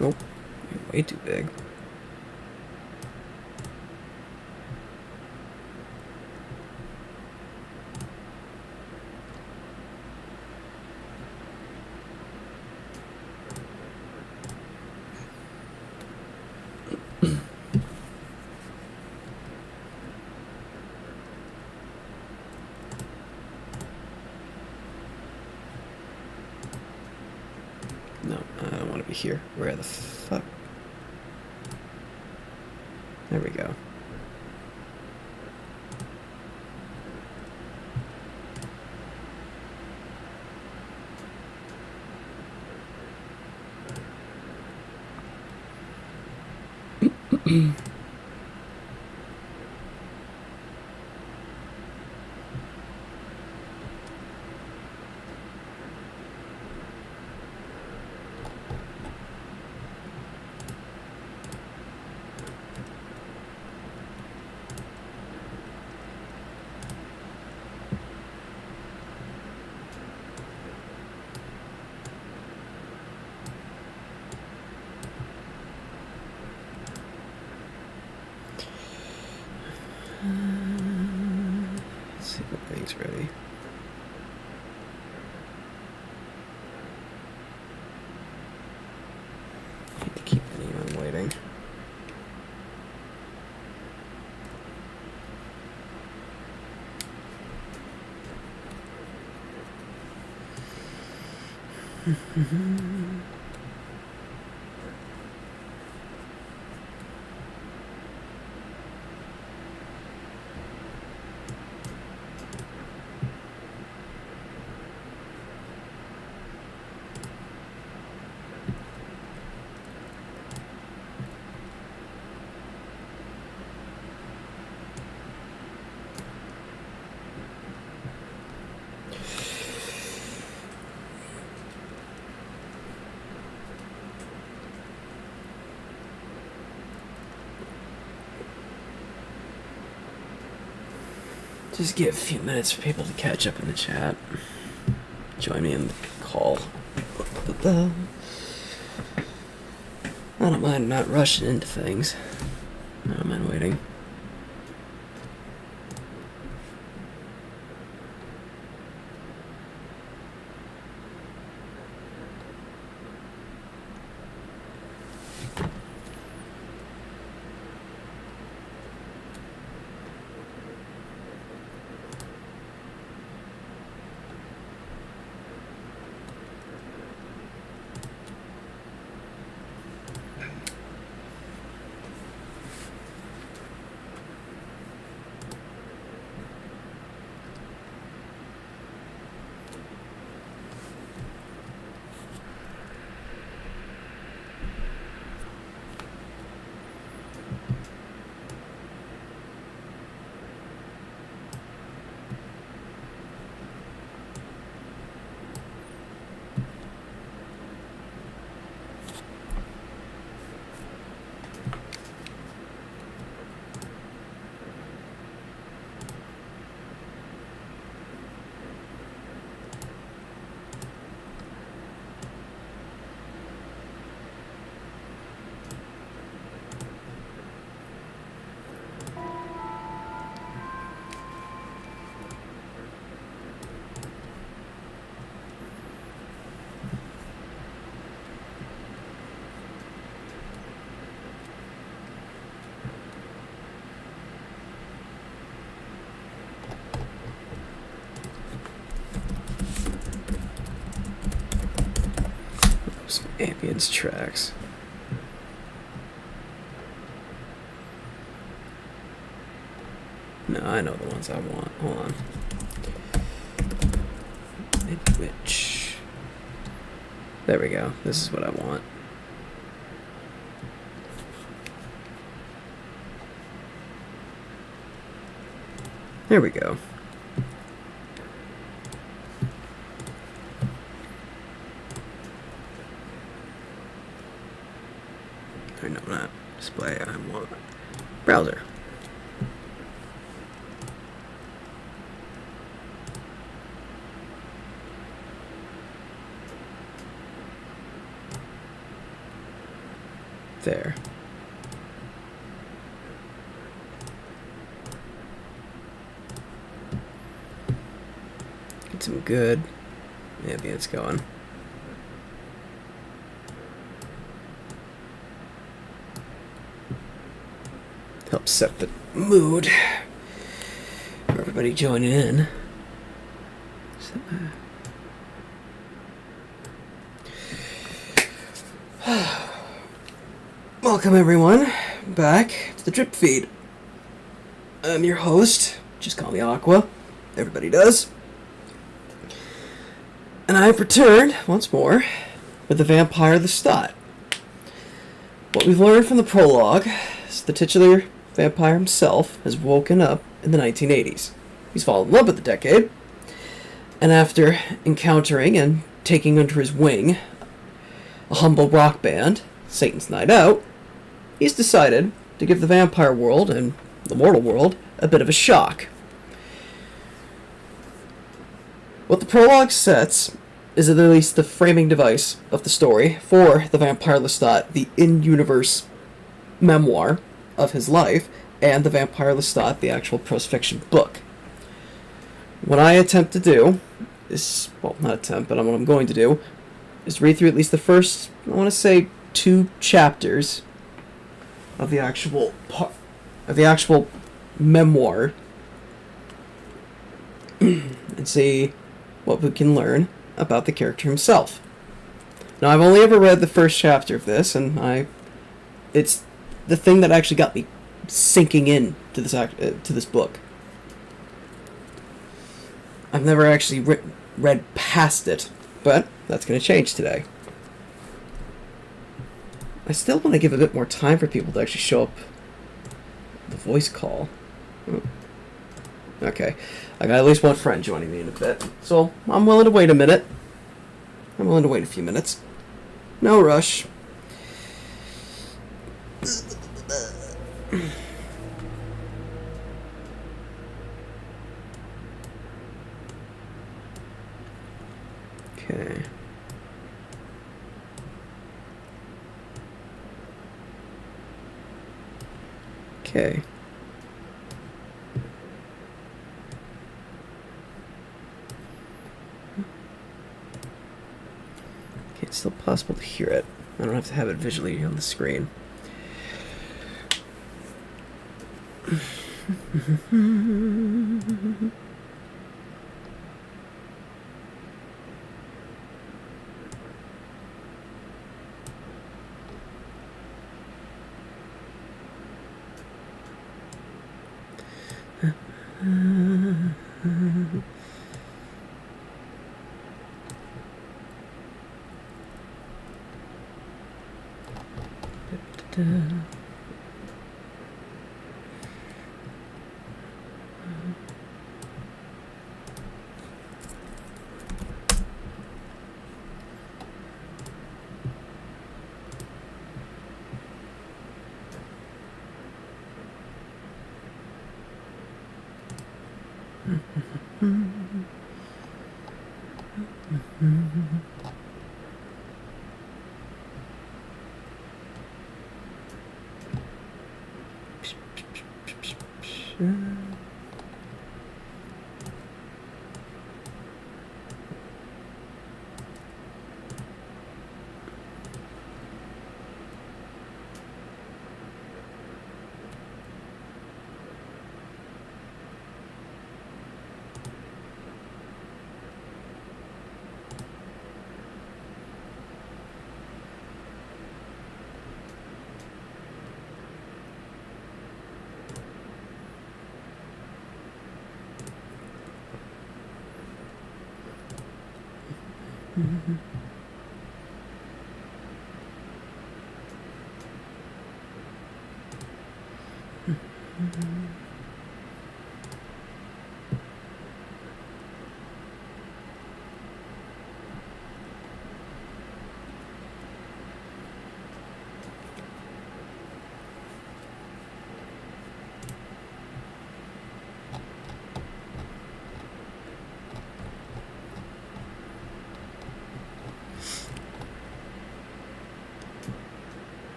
Nope. Way too big. No, I don't want to be here. Where the fuck? There we go. Let's see if everything's ready. Need to keep anyone waiting. Just give a few minutes for people to catch up in the chat. Join me in the call. I don't mind not rushing into things. I don't mind waiting. Some ambience tracks. No, I know the ones I want. Hold on. Which? There we go. This is what I want. There we go. Or no, not display. I want browser. There. Get some good ambience going. Help set the mood for everybody joining in. Welcome everyone back to the Drip Feed. I'm your host, just call me Aqua, everybody does. And I've returned once more with the vampire Lestat. What we've learned from the prologue is the titular vampire himself has woken up in the 1980s. He's fallen in love with the decade, and after encountering and taking under his wing a humble rock band, Satan's Night Out, he's decided to give the vampire world and the mortal world a bit of a shock. What the prologue sets is at least the framing device of the story for the vampire Lestat, the in-universe memoir of his life, and the vampire Lestat, the actual prose fiction book. What I attempt to do is, well, not attempt, but what I'm going to do is read through at least the first, I want to say, 2 chapters of the actual memoir and see what we can learn about the character himself. Now, I've only ever read the first chapter of this, and it's the thing that actually got me sinking in to this book. I've never actually read past it, but that's going to change today. I still want to give a bit more time for people to actually show up the voice call. Okay, I got at least one friend joining me in a bit, so I'm willing to wait a minute. I'm willing to wait a few minutes. No rush. Okay. Okay. It's still possible to hear it. I don't have to have it visually on the screen.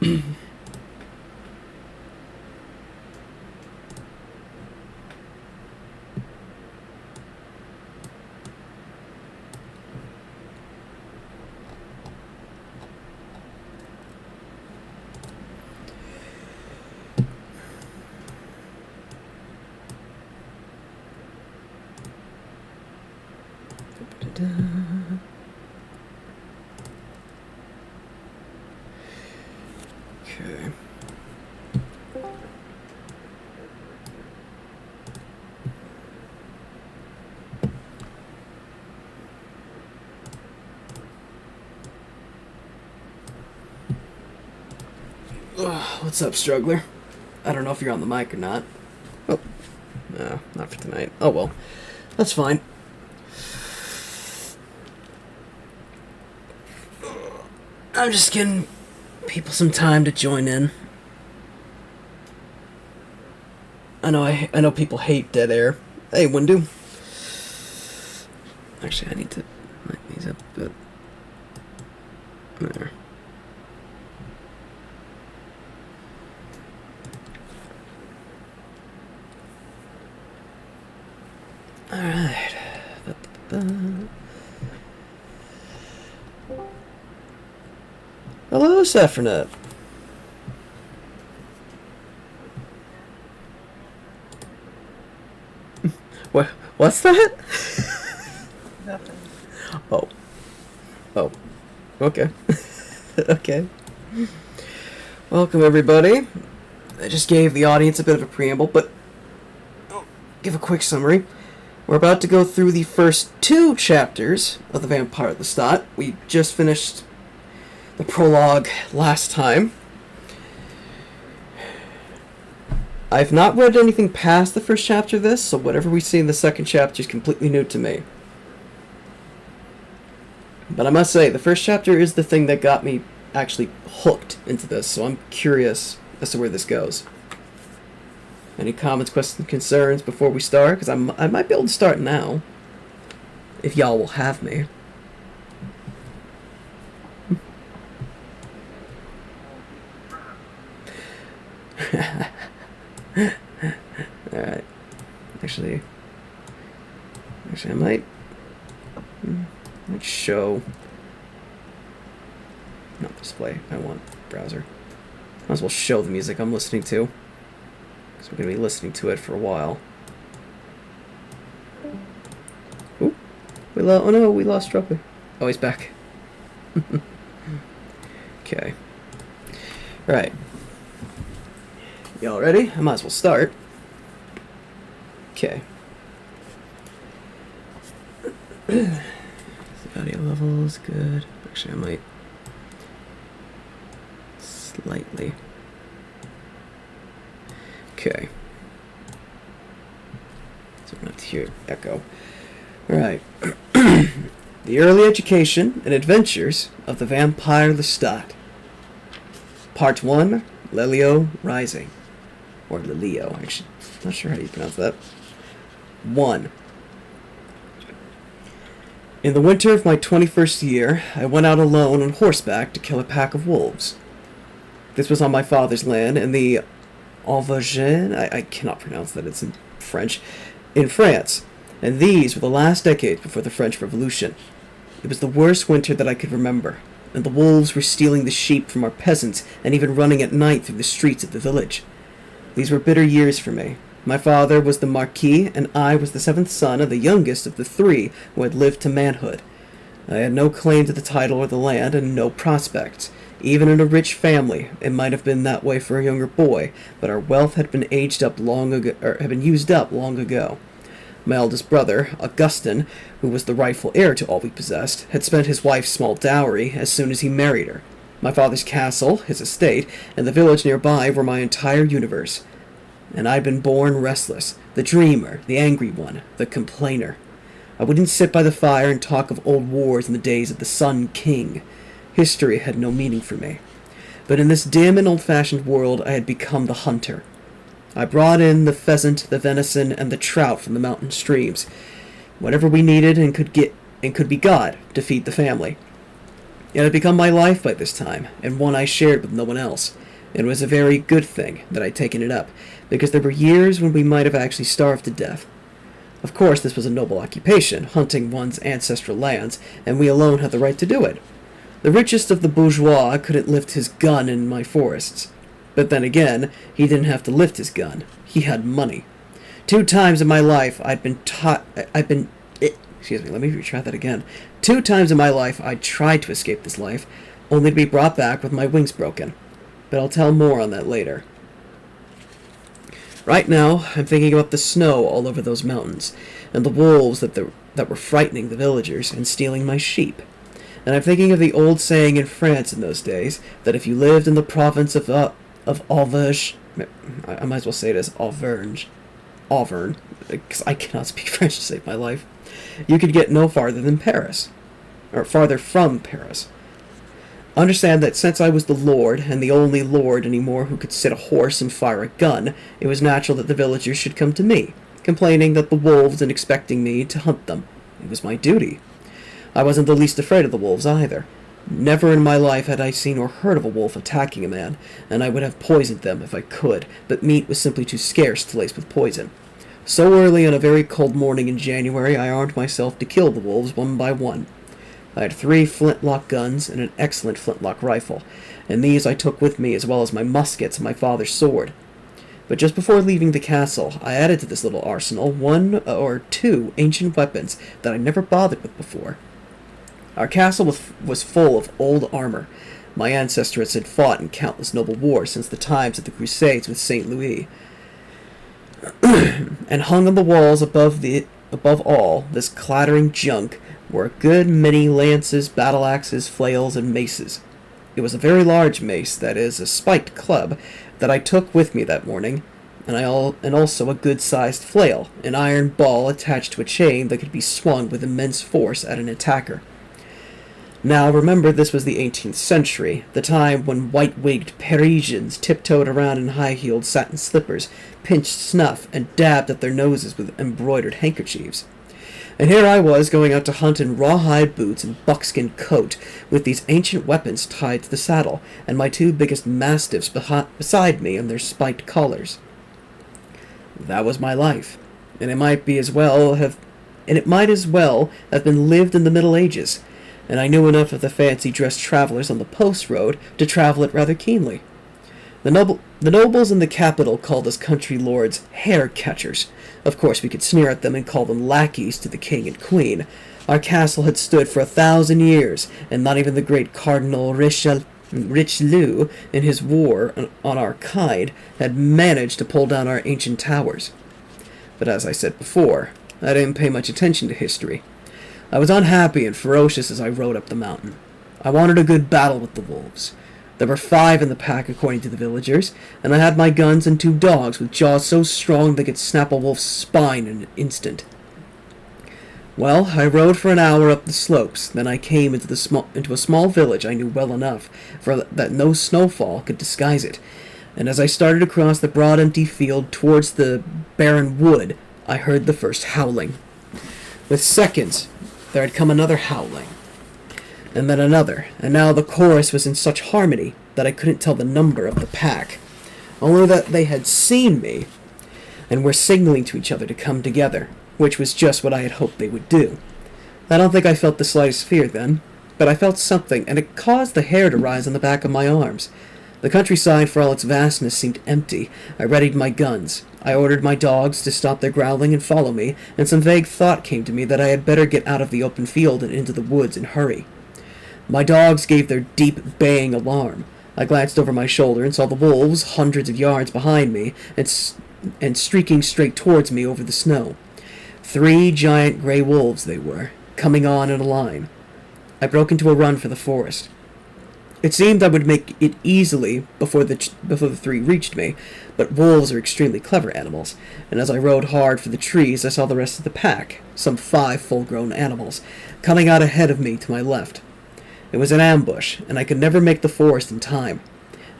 Okay. What's up, struggler? I don't know if you're on the mic or not. Oh, no, not for tonight. Oh well, that's fine. I'm just giving people some time to join in. I know people hate dead air. Hey, Windu. Actually, I need to light these up a bit. There. Alright. Hello, Sephiroth. What's that? Nothing. Oh. Okay. Okay. Welcome, everybody. I just gave the audience a bit of a preamble, but I'll give a quick summary. We're about to go through the first 2 chapters of The Vampire Lestat. We just finished the prologue last time. I've not read anything past the first chapter of this, so whatever we see in the second chapter is completely new to me. But I must say, the first chapter is the thing that got me actually hooked into this, so I'm curious as to where this goes. Any comments, questions, concerns before we start? Because I might be able to start now, if y'all will have me. Alright. Actually, I might show. Not display. I want browser. Might as well show the music I'm listening to, because we're going to be listening to it for a while. Ooh. Oh no, we lost Trophy. Oh, he's back. Okay. Right. Y'all ready? I might as well start. Okay. The audio level is good. Actually, I might slightly. Okay. So we're gonna have to hear echo. Alright. The early education and adventures of the vampire Lestat. Part 1, Lelio Rising. Or Lelio, actually. Not sure how you pronounce that. 1. In the winter of my 21st year, I went out alone on horseback to kill a pack of wolves. This was on my father's land in the Auvergne, I cannot pronounce that, it's in French, in France, and these were the last decades before the French Revolution. It was the worst winter that I could remember, and the wolves were stealing the sheep from our peasants and even running at night through the streets of the village. These were bitter years for me. My father was the Marquis, and I was the 7th son of the youngest of the 3 who had lived to manhood. I had no claim to the title or the land, and no prospects. Even in a rich family, it might have been that way for a younger boy, but our wealth had been used up long ago. My eldest brother, Augustin, who was the rightful heir to all we possessed, had spent his wife's small dowry as soon as he married her. My father's castle, his estate, and the village nearby were my entire universe. And I'd been born restless, the dreamer, the angry one, the complainer. I wouldn't sit by the fire and talk of old wars in the days of the Sun King. History had no meaning for me. But in this dim and old-fashioned world, I had become the hunter. I brought in the pheasant, the venison, and the trout from the mountain streams, whatever we needed and could be got to feed the family. It had become my life by this time, and one I shared with no one else. It was a very good thing that I'd taken it up, because there were years when we might have actually starved to death. Of course, this was a noble occupation, hunting one's ancestral lands, and we alone had the right to do it. The richest of the bourgeois couldn't lift his gun in my forests. But then again, he didn't have to lift his gun. He had money. 2 times in my life excuse me, let me retry that again. 2 times in my life I tried to escape this life, only to be brought back with my wings broken. But I'll tell more on that later. Right now, I'm thinking about the snow all over those mountains, and the wolves that were frightening the villagers and stealing my sheep. And I'm thinking of the old saying in France in those days, that if you lived in the province of Auvergne, I might as well say it as Auvergne, because I cannot speak French to save my life, you could get no farther than Paris, or farther from Paris. Understand that since I was the lord, and the only lord anymore who could sit a horse and fire a gun, it was natural that the villagers should come to me, complaining that the wolves and expecting me to hunt them. It was my duty. I wasn't the least afraid of the wolves either. Never in my life had I seen or heard of a wolf attacking a man, and I would have poisoned them if I could, but meat was simply too scarce to lace with poison. So early on a very cold morning in January, I armed myself to kill the wolves one by one. I had 3 flintlock guns and an excellent flintlock rifle, and these I took with me as well as my muskets and my father's sword. But just before leaving the castle, I added to this little arsenal 1 or 2 ancient weapons that I never bothered with before. Our castle was full of old armor. My ancestors had fought in countless noble wars since the times of the Crusades with St. Louis. And hung on the walls above all this clattering junk were a good many lances, battle axes, flails, and maces. It was a very large mace, that is, a spiked club, that I took with me that morning, and also a good-sized flail, an iron ball attached to a chain that could be swung with immense force at an attacker. Now, remember, this was the 18th century, the time when white-wigged Parisians tiptoed around in high-heeled satin slippers, pinched snuff, and dabbed at their noses with embroidered handkerchiefs. And here I was going out to hunt in rawhide boots and buckskin coat, with these ancient weapons tied to the saddle, and my 2 biggest mastiffs beside me on their spiked collars. That was my life, and it might as well have been lived in the Middle Ages, and I knew enough of the fancy-dressed travelers on the post road to travel it rather keenly. The nobles in the capital called us country lords hair-catchers. Of course, we could sneer at them and call them lackeys to the king and queen. Our castle had stood for 1,000 years, and not even the great Cardinal Richelieu, in his war on our kind, had managed to pull down our ancient towers. But as I said before, I didn't pay much attention to history. I was unhappy and ferocious as I rode up the mountain. I wanted a good battle with the wolves. There were 5 in the pack, according to the villagers, and I had my guns and 2 dogs with jaws so strong they could snap a wolf's spine in an instant. Well, I rode for an hour up the slopes, then I came into a small village I knew well enough, for that no snowfall could disguise it, and as I started across the broad empty field towards the barren wood, I heard the first howling. With seconds, there had come another howling, and then another, and now the chorus was in such harmony that I couldn't tell the number of the pack, only that they had seen me, and were signaling to each other to come together, which was just what I had hoped they would do. I don't think I felt the slightest fear then, but I felt something, and it caused the hair to rise on the back of my arms. The countryside, for all its vastness, seemed empty. I readied my guns. I ordered my dogs to stop their growling and follow me, and some vague thought came to me that I had better get out of the open field and into the woods and hurry. My dogs gave their deep, baying alarm. I glanced over my shoulder and saw the wolves, hundreds of yards behind me, and streaking straight towards me over the snow. 3 giant gray wolves they were, coming on in a line. I broke into a run for the forest. It seemed I would make it easily before the 3 reached me, but wolves are extremely clever animals, and as I rode hard for the trees I saw the rest of the pack, some 5 full-grown animals, coming out ahead of me to my left. It was an ambush, and I could never make the forest in time,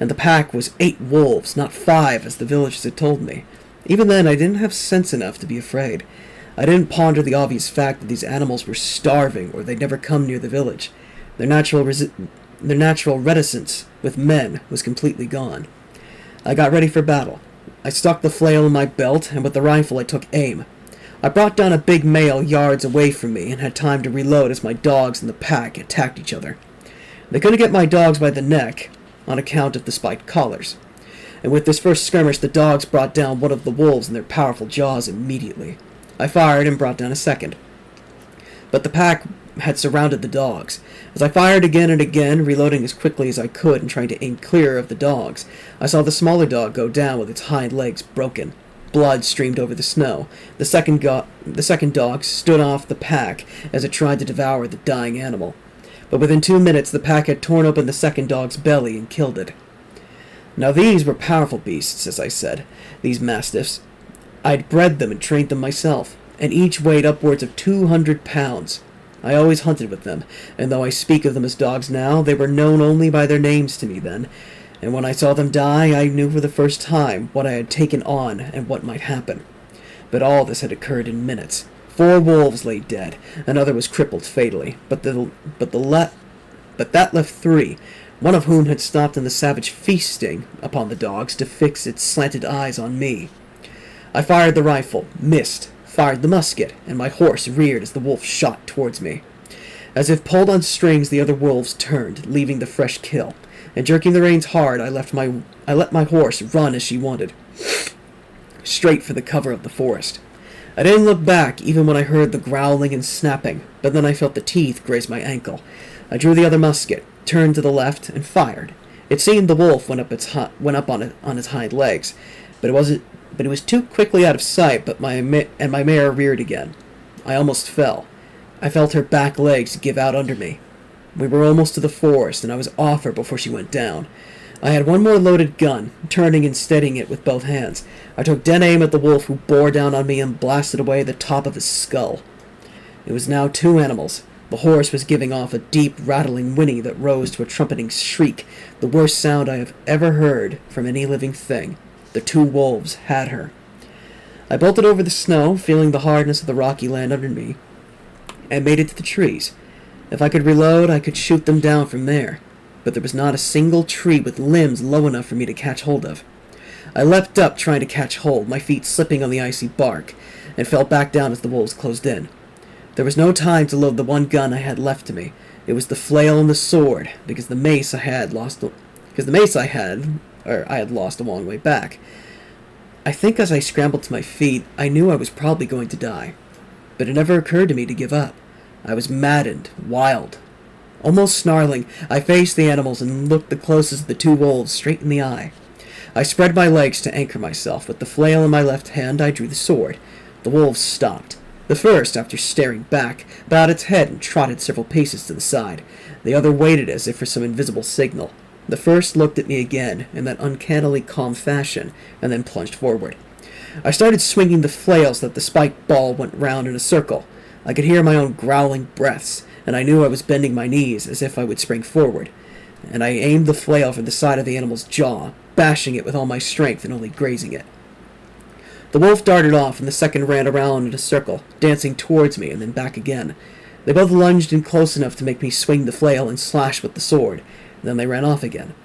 and the pack was 8 wolves, not 5 as the villagers had told me. Even then I didn't have sense enough to be afraid. I didn't ponder the obvious fact that these animals were starving or they'd never come near the village. Their natural reticence with men was completely gone. I got ready for battle. I stuck the flail in my belt, and with the rifle I took aim. I brought down a big male yards away from me and had time to reload as my dogs and the pack attacked each other. They couldn't get my dogs by the neck on account of the spiked collars. And with this first skirmish, the dogs brought down one of the wolves in their powerful jaws immediately. I fired and brought down a second. But the pack had surrounded the dogs. As I fired again and again, reloading as quickly as I could and trying to aim clear of the dogs, I saw the smaller dog go down with its hind legs broken. Blood streamed over the snow. The second dog stood off the pack as it tried to devour the dying animal. But within 2 minutes, the pack had torn open the second dog's belly and killed it. Now these were powerful beasts, as I said, these mastiffs. I'd bred them and trained them myself, and each weighed upwards of 200 pounds. I always hunted with them, and though I speak of them as dogs now, they were known only by their names to me then, and when I saw them die, I knew for the first time what I had taken on and what might happen. But all this had occurred in minutes. 4 wolves lay dead, another was crippled fatally, but that left 3, one of whom had stopped in the savage feasting upon the dogs to fix its slanted eyes on me. I fired the rifle, missed, fired the musket, and my horse reared as the wolf shot towards me. As if pulled on strings, the other wolves turned, leaving the fresh kill, and jerking the reins hard, I let my horse run as she wanted, straight for the cover of the forest. I didn't look back even when I heard the growling and snapping, but then I felt the teeth graze my ankle. I drew the other musket, turned to the left, and fired. It seemed the wolf went up on its hind legs, but it was too quickly out of sight. But my mare reared again. I almost fell. I felt her back legs give out under me. We were almost to the forest, and I was off her before she went down. I had one more loaded gun, turning and steadying it with both hands. I took dead aim at the wolf, who bore down on me and blasted away the top of his skull. It was now 2 animals. The horse was giving off a deep, rattling whinny that rose to a trumpeting shriek, the worst sound I have ever heard from any living thing. The 2 wolves had her. I bolted over the snow, feeling the hardness of the rocky land under me, and made it to the trees. If I could reload, I could shoot them down from there, but there was not a single tree with limbs low enough for me to catch hold of. I leapt up, trying to catch hold, my feet slipping on the icy bark, and fell back down as the wolves closed in. There was no time to load the one gun I had left to me. It was the flail and the sword, because the mace I had lost a long way back. I think as I scrambled to my feet, I knew I was probably going to die, but it never occurred to me to give up. I was maddened, wild. Almost snarling, I faced the animals and looked the closest of the 2 wolves straight in the eye. I spread my legs to anchor myself. With the flail in my left hand, I drew the sword. The wolves stopped. The first, after staring back, bowed its head and trotted several paces to the side. The other waited as if for some invisible signal. The first looked at me again, in that uncannily calm fashion, and then plunged forward. I started swinging the flail so that the spiked ball went round in a circle. I could hear my own growling breaths, and I knew I was bending my knees as if I would spring forward. And I aimed the flail for the side of the animal's jaw, bashing it with all my strength and only grazing it. The wolf darted off, and the second ran around in a circle, dancing towards me and then back again. They both lunged in close enough to make me swing the flail and slash with the sword, and then they ran off again.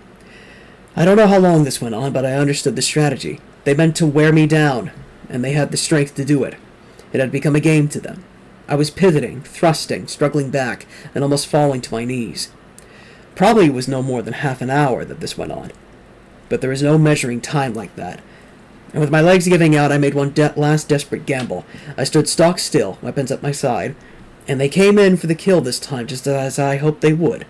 I don't know how long this went on, but I understood the strategy. They meant to wear me down, and they had the strength to do it. It had become a game to them. I was pivoting, thrusting, struggling back, and almost falling to my knees. Probably it was no more than half an hour that this went on, but there is no measuring time like that. And with my legs giving out, I made one last desperate gamble. I stood stock still, weapons at my side, and they came in for the kill this time, just as I hoped they would.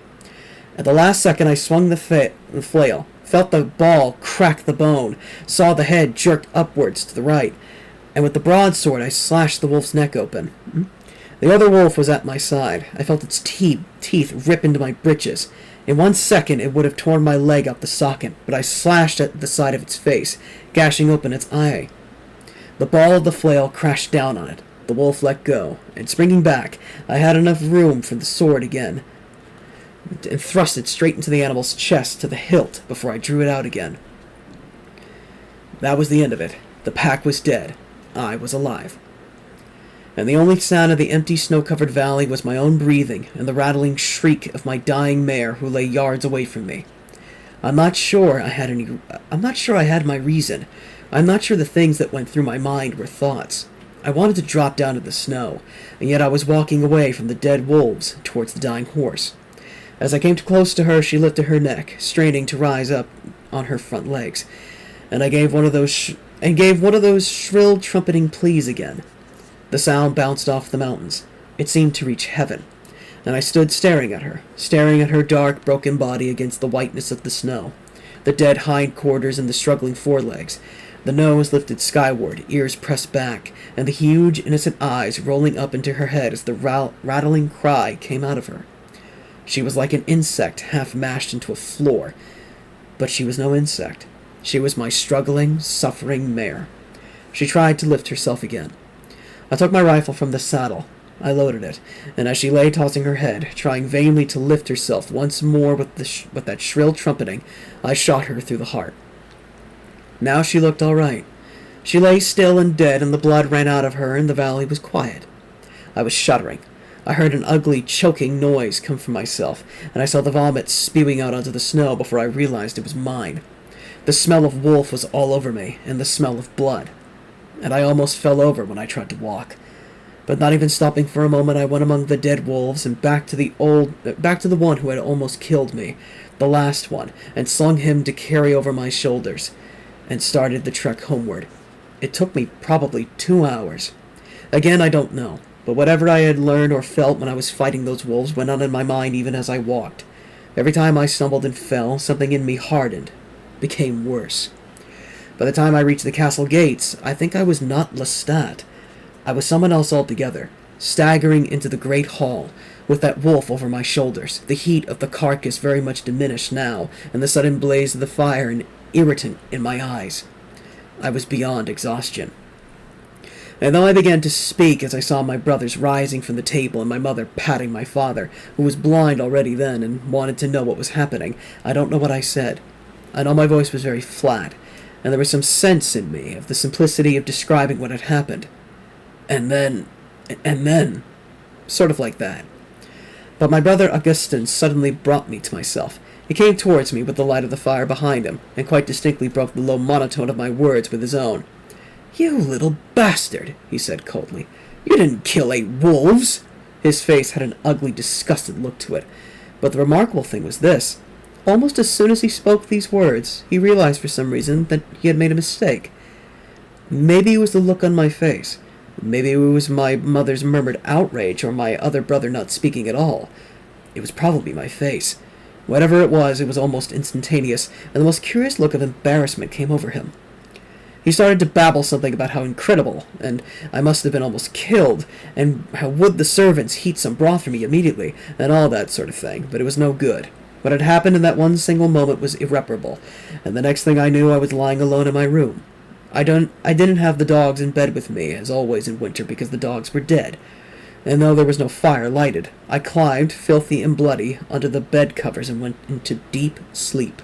At the last second, I swung the flail, felt the ball crack the bone, saw the head jerked upwards to the right, and with the broadsword I slashed the wolf's neck open. The other wolf was at my side. I felt its teeth rip into my breeches. In 1 second, it would have torn my leg out the socket, but I slashed at the side of its face, gashing open its eye. The ball of the flail crashed down on it. The wolf let go, and springing back, I had enough room for the sword again, and thrust it straight into the animal's chest to the hilt before I drew it out again. That was the end of it. The pack was dead. I was alive. and the only sound of the empty snow-covered valley was my own breathing and the rattling shriek of my dying mare who lay yards away from me. I'm not sure I had my reason. I'm not sure the things that went through my mind were thoughts. I wanted to drop down to the snow, and yet I was walking away from the dead wolves towards the dying horse. As I came too close to her, she lifted her neck, straining to rise up on her front legs, and I gave one of those shrill trumpeting pleas again. The sound bounced off the mountains. It seemed to reach heaven, and I stood staring at her dark, broken body against the whiteness of the snow, the dead hindquarters and the struggling forelegs, the nose lifted skyward, ears pressed back, and the huge, innocent eyes rolling up into her head as the rattling cry came out of her. She was like an insect half mashed into a floor, but she was no insect. She was my struggling, suffering mare. She tried to lift herself again. I took my rifle from the saddle. I loaded it, and as she lay tossing her head, trying vainly to lift herself once more with that shrill trumpeting, I shot her through the heart. Now she looked all right. She lay still and dead, and the blood ran out of her, and the valley was quiet. I was shuddering. I heard an ugly, choking noise come from myself, and I saw the vomit spewing out onto the snow before I realized it was mine. The smell of wolf was all over me, and the smell of blood, and I almost fell over when I tried to walk. But not even stopping for a moment, I went among the dead wolves and back to the one who had almost killed me, the last one, and slung him to carry over my shoulders, and started the trek homeward. It took me probably 2 hours. Again, I don't know, but whatever I had learned or felt when I was fighting those wolves went on in my mind even as I walked. Every time I stumbled and fell, something in me hardened, became worse. By the time I reached the castle gates, I think I was not Lestat. I was someone else altogether, staggering into the great hall, with that wolf over my shoulders, the heat of the carcass very much diminished now, and the sudden blaze of the fire an irritant in my eyes. I was beyond exhaustion. And though I began to speak as I saw my brothers rising from the table and my mother patting my father, who was blind already then and wanted to know what was happening, I don't know what I said. I know my voice was very flat, and there was some sense in me of the simplicity of describing what had happened. And then, sort of like that. But my brother Augustin suddenly brought me to myself. He came towards me with the light of the fire behind him, and quite distinctly broke the low monotone of my words with his own. "You little bastard," he said coldly. "You didn't kill 8 wolves!" His face had an ugly, disgusted look to it. But the remarkable thing was this. Almost as soon as he spoke these words, he realized for some reason that he had made a mistake. Maybe it was the look on my face. Maybe it was my mother's murmured outrage, or my other brother not speaking at all. It was probably my face. Whatever it was almost instantaneous, and the most curious look of embarrassment came over him. He started to babble something about how incredible, and I must have been almost killed, and how would the servants heat some broth for me immediately, and all that sort of thing, but it was no good. What had happened in that one single moment was irreparable, and the next thing I knew I was lying alone in my room. I didn't have the dogs in bed with me, as always in winter, because the dogs were dead. And though there was no fire lighted, I climbed, filthy and bloody, under the bed covers and went into deep sleep.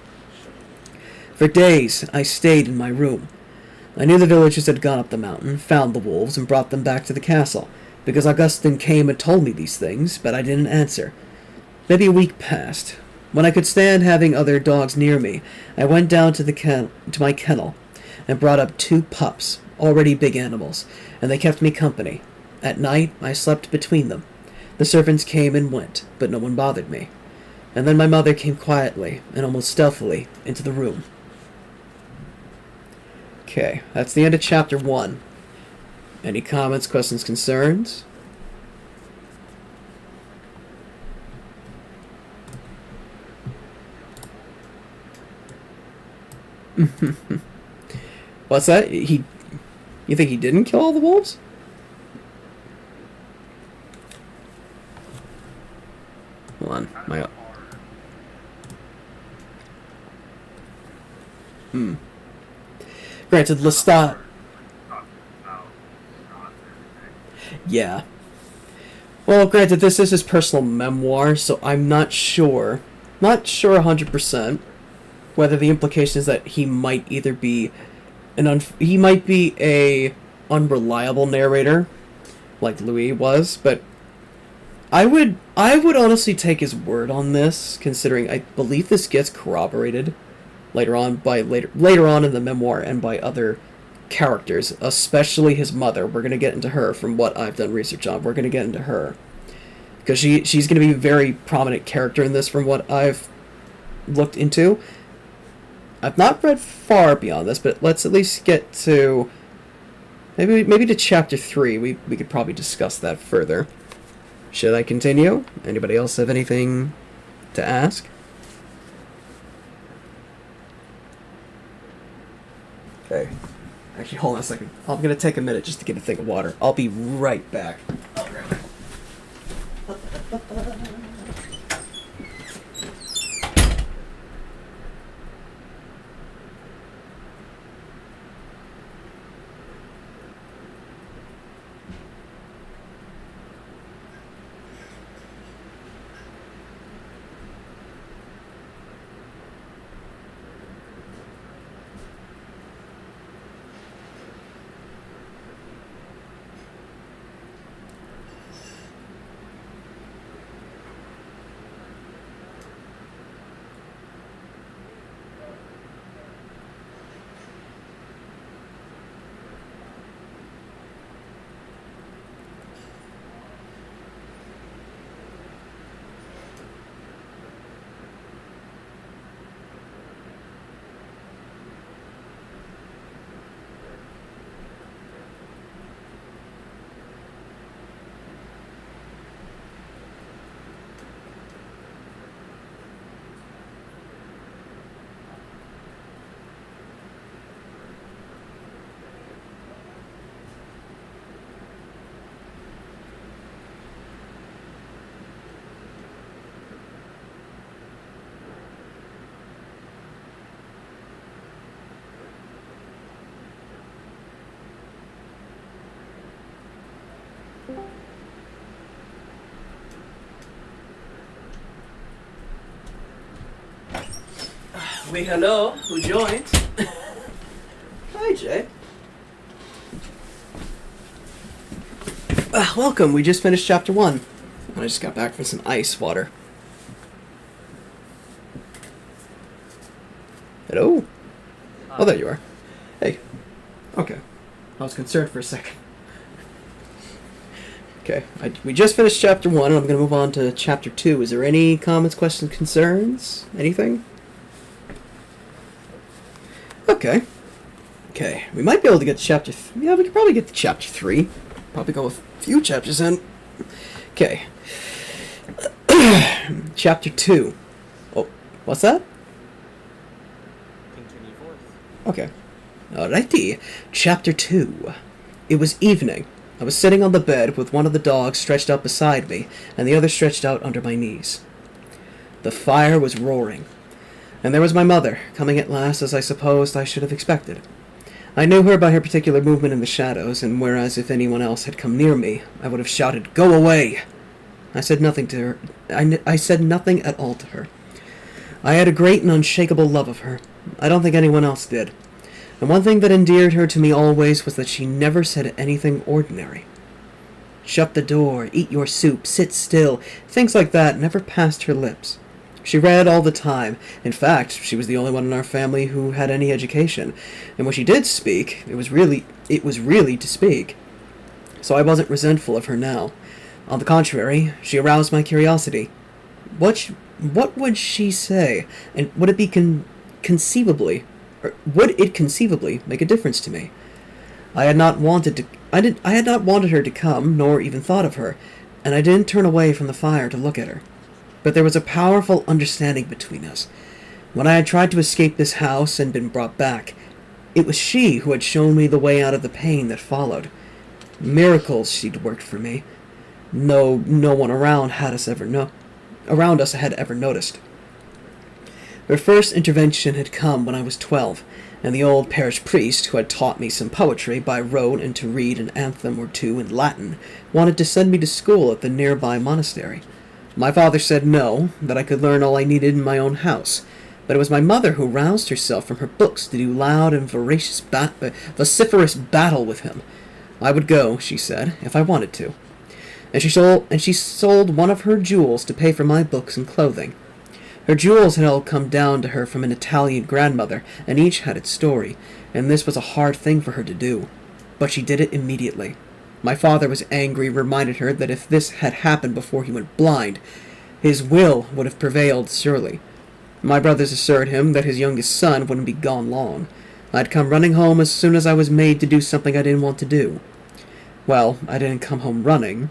For days I stayed in my room. I knew the villagers had gone up the mountain, found the wolves, and brought them back to the castle, because Augustin came and told me these things, but I didn't answer. Maybe a week passed. When I could stand having other dogs near me, I went down to my kennel, and brought up 2 pups, already big animals, and they kept me company. At night, I slept between them. The servants came and went, but no one bothered me. And then my mother came quietly, and almost stealthily, into the room. Okay, that's the end of Chapter 1. Any comments, questions, concerns? What's that? You think he didn't kill all the wolves? Hold on. Granted, Lestat. Yeah. Well, granted, this is his personal memoir, so I'm not sure 100% whether the implication is that he might either be he might be a unreliable narrator, like Louis was, but I would honestly take his word on this, considering I believe this gets corroborated later on in the memoir and by other characters, especially his mother. We're gonna get into her from what I've done research on. We're gonna get into her because she's gonna be a very prominent character in this from what I've looked into. I've not read far beyond this, but let's at least get to maybe to chapter 3. We could probably discuss that further. Should I continue? Anybody else have anything to ask? Okay. Actually, hold on a second. I'm gonna take a minute just to get a thing of water. I'll be right back. Wait, hello? Who joined? Hi, Jay. Welcome. We just finished chapter 1. I just got back from some ice water. Hello? Oh, there you are. Hey. Okay. I was concerned for a second. Okay. We just finished chapter 1, and I'm going to move on to chapter 2. Is there any comments, questions, concerns? Anything? Okay, we might be able to get to chapter... yeah, we could probably get to chapter 3. Probably go a few chapters in. Okay. Chapter 2. Oh, what's that? Continue forth. Okay. Alrighty. Chapter 2. It was evening. I was sitting on the bed with one of the dogs stretched out beside me, and the other stretched out under my knees. The fire was roaring. And there was my mother, coming at last as I supposed I should have expected. I knew her by her particular movement in the shadows, and whereas if anyone else had come near me, I would have shouted, "Go away!" I said nothing to her. I said nothing at all to her. I had a great and unshakable love of her. I don't think anyone else did. And one thing that endeared her to me always was that she never said anything ordinary. Shut the door, eat your soup, sit still, things like that never passed her lips. She read all the time. In fact, she was the only one in our family who had any education, and when she did speak, it was really to speak. So I wasn't resentful of her now. On the contrary, she aroused my curiosity. What would she say, and would it conceivably make a difference to me? I had not wanted her to come, nor even thought of her, and I didn't turn away from the fire to look at her. But there was a powerful understanding between us. When I had tried to escape this house and been brought back, it was she who had shown me the way out of the pain that followed. Miracles she'd worked for me. No one around us had ever noticed. Her first intervention had come when I was 12, and the old parish priest, who had taught me some poetry by rote and to read an anthem or two in Latin, wanted to send me to school at the nearby monastery. My father said no, that I could learn all I needed in my own house, but it was my mother who roused herself from her books to do loud and vociferous battle with him. I would go, she said, if I wanted to. And she sold one of her jewels to pay for my books and clothing. Her jewels had all come down to her from an Italian grandmother, and each had its story, and this was a hard thing for her to do. But she did it immediately. My father was angry and reminded her that if this had happened before he went blind, his will would have prevailed surely. My brothers assured him that his youngest son wouldn't be gone long. I'd come running home as soon as I was made to do something I didn't want to do. Well, I didn't come running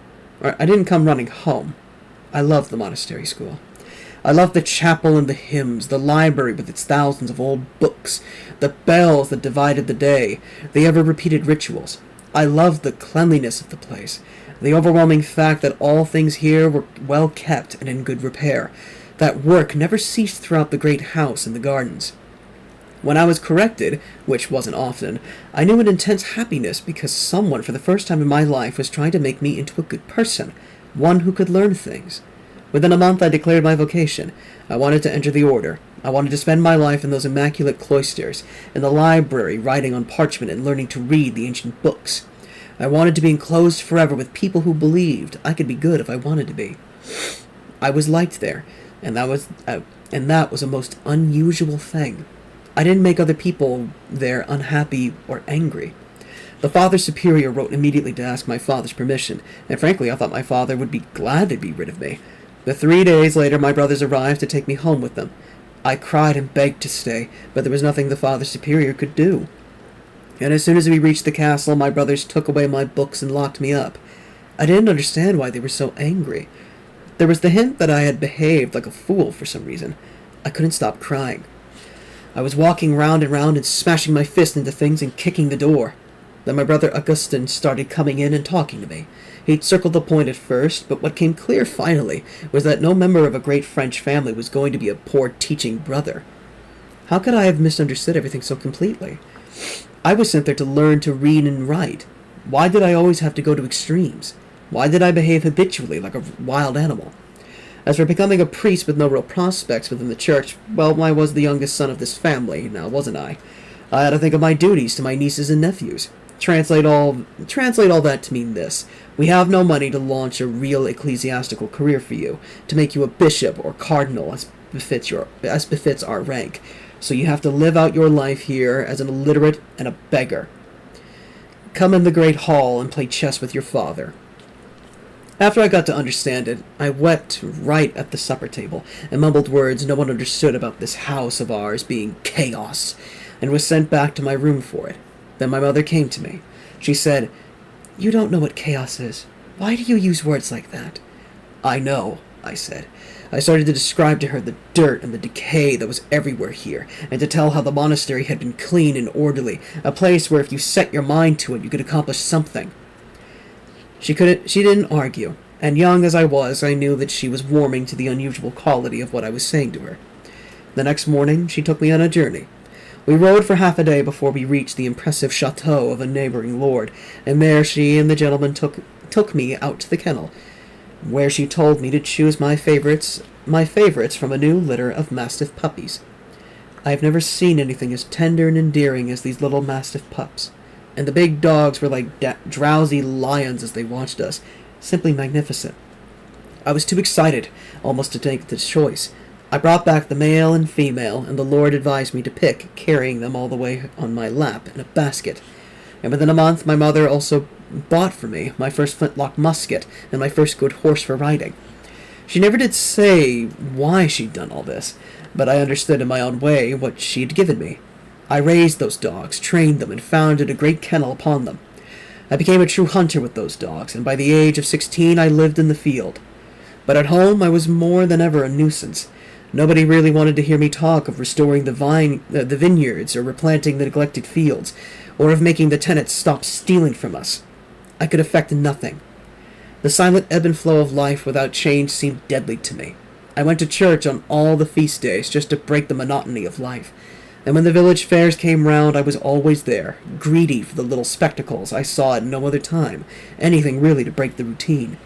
home. I loved the monastery school. I loved the chapel and the hymns, the library with its thousands of old books, the bells that divided the day, the ever-repeated rituals. I loved the cleanliness of the place, the overwhelming fact that all things here were well kept and in good repair, that work never ceased throughout the great house and the gardens. When I was corrected, which wasn't often, I knew an intense happiness because someone for the first time in my life was trying to make me into a good person, one who could learn things. Within a month I declared my vocation. I wanted to enter the order. I wanted to spend my life in those immaculate cloisters, in the library, writing on parchment and learning to read the ancient books. I wanted to be enclosed forever with people who believed I could be good if I wanted to be. I was liked there, and that was a most unusual thing. I didn't make other people there unhappy or angry. The Father Superior wrote immediately to ask my father's permission, and frankly I thought my father would be glad to be rid of me. But 3 days later my brothers arrived to take me home with them. I cried and begged to stay, but there was nothing the Father Superior could do. And as soon as we reached the castle, my brothers took away my books and locked me up. I didn't understand why they were so angry. There was the hint that I had behaved like a fool for some reason. I couldn't stop crying. I was walking round and round and smashing my fist into things and kicking the door. Then my brother Augustin started coming in and talking to me. He'd circled the point at first, but what came clear finally was that no member of a great French family was going to be a poor teaching brother. How could I have misunderstood everything so completely? I was sent there to learn to read and write. Why did I always have to go to extremes? Why did I behave habitually like a wild animal? As for becoming a priest with no real prospects within the church, well, I was the youngest son of this family, now wasn't I? I had to think of my duties to my nieces and nephews. Translate all that to mean this. We have no money to launch a real ecclesiastical career for you, to make you a bishop or cardinal as befits our rank. So you have to live out your life here as an illiterate and a beggar. Come in the great hall and play chess with your father. After I got to understand it, I wept right at the supper table, and mumbled words no one understood about this house of ours being chaos, and was sent back to my room for it. Then my mother came to me. She said, "You don't know what chaos is. Why do you use words like that?" "I know," I said. I started to describe to her the dirt and the decay that was everywhere here, and to tell how the monastery had been clean and orderly, a place where if you set your mind to it, you could accomplish something. She didn't argue, and young as I was, I knew that she was warming to the unusual quality of what I was saying to her. The next morning, she took me on a journey. We rode for half a day before we reached the impressive chateau of a neighboring lord, and there she and the gentleman took me out to the kennel, where she told me to choose my favorites from a new litter of mastiff puppies. I have never seen anything as tender and endearing as these little mastiff pups, and the big dogs were like drowsy lions as they watched us, simply magnificent. I was too excited almost to make the choice. I brought back the male and female, and the lord advised me to pick, carrying them all the way on my lap in a basket. And within a month my mother also bought for me my first flintlock musket and my first good horse for riding. She never did say why she'd done all this, but I understood in my own way what she'd given me. I raised those dogs, trained them, and founded a great kennel upon them. I became a true hunter with those dogs, and by the age of 16 I lived in the field. But at home I was more than ever a nuisance. Nobody really wanted to hear me talk of restoring the vineyards, or replanting the neglected fields, or of making the tenants stop stealing from us. I could effect nothing. The silent ebb and flow of life without change seemed deadly to me. I went to church on all the feast days just to break the monotony of life, and when the village fairs came round I was always there, greedy for the little spectacles I saw at no other time, anything really to break the routine.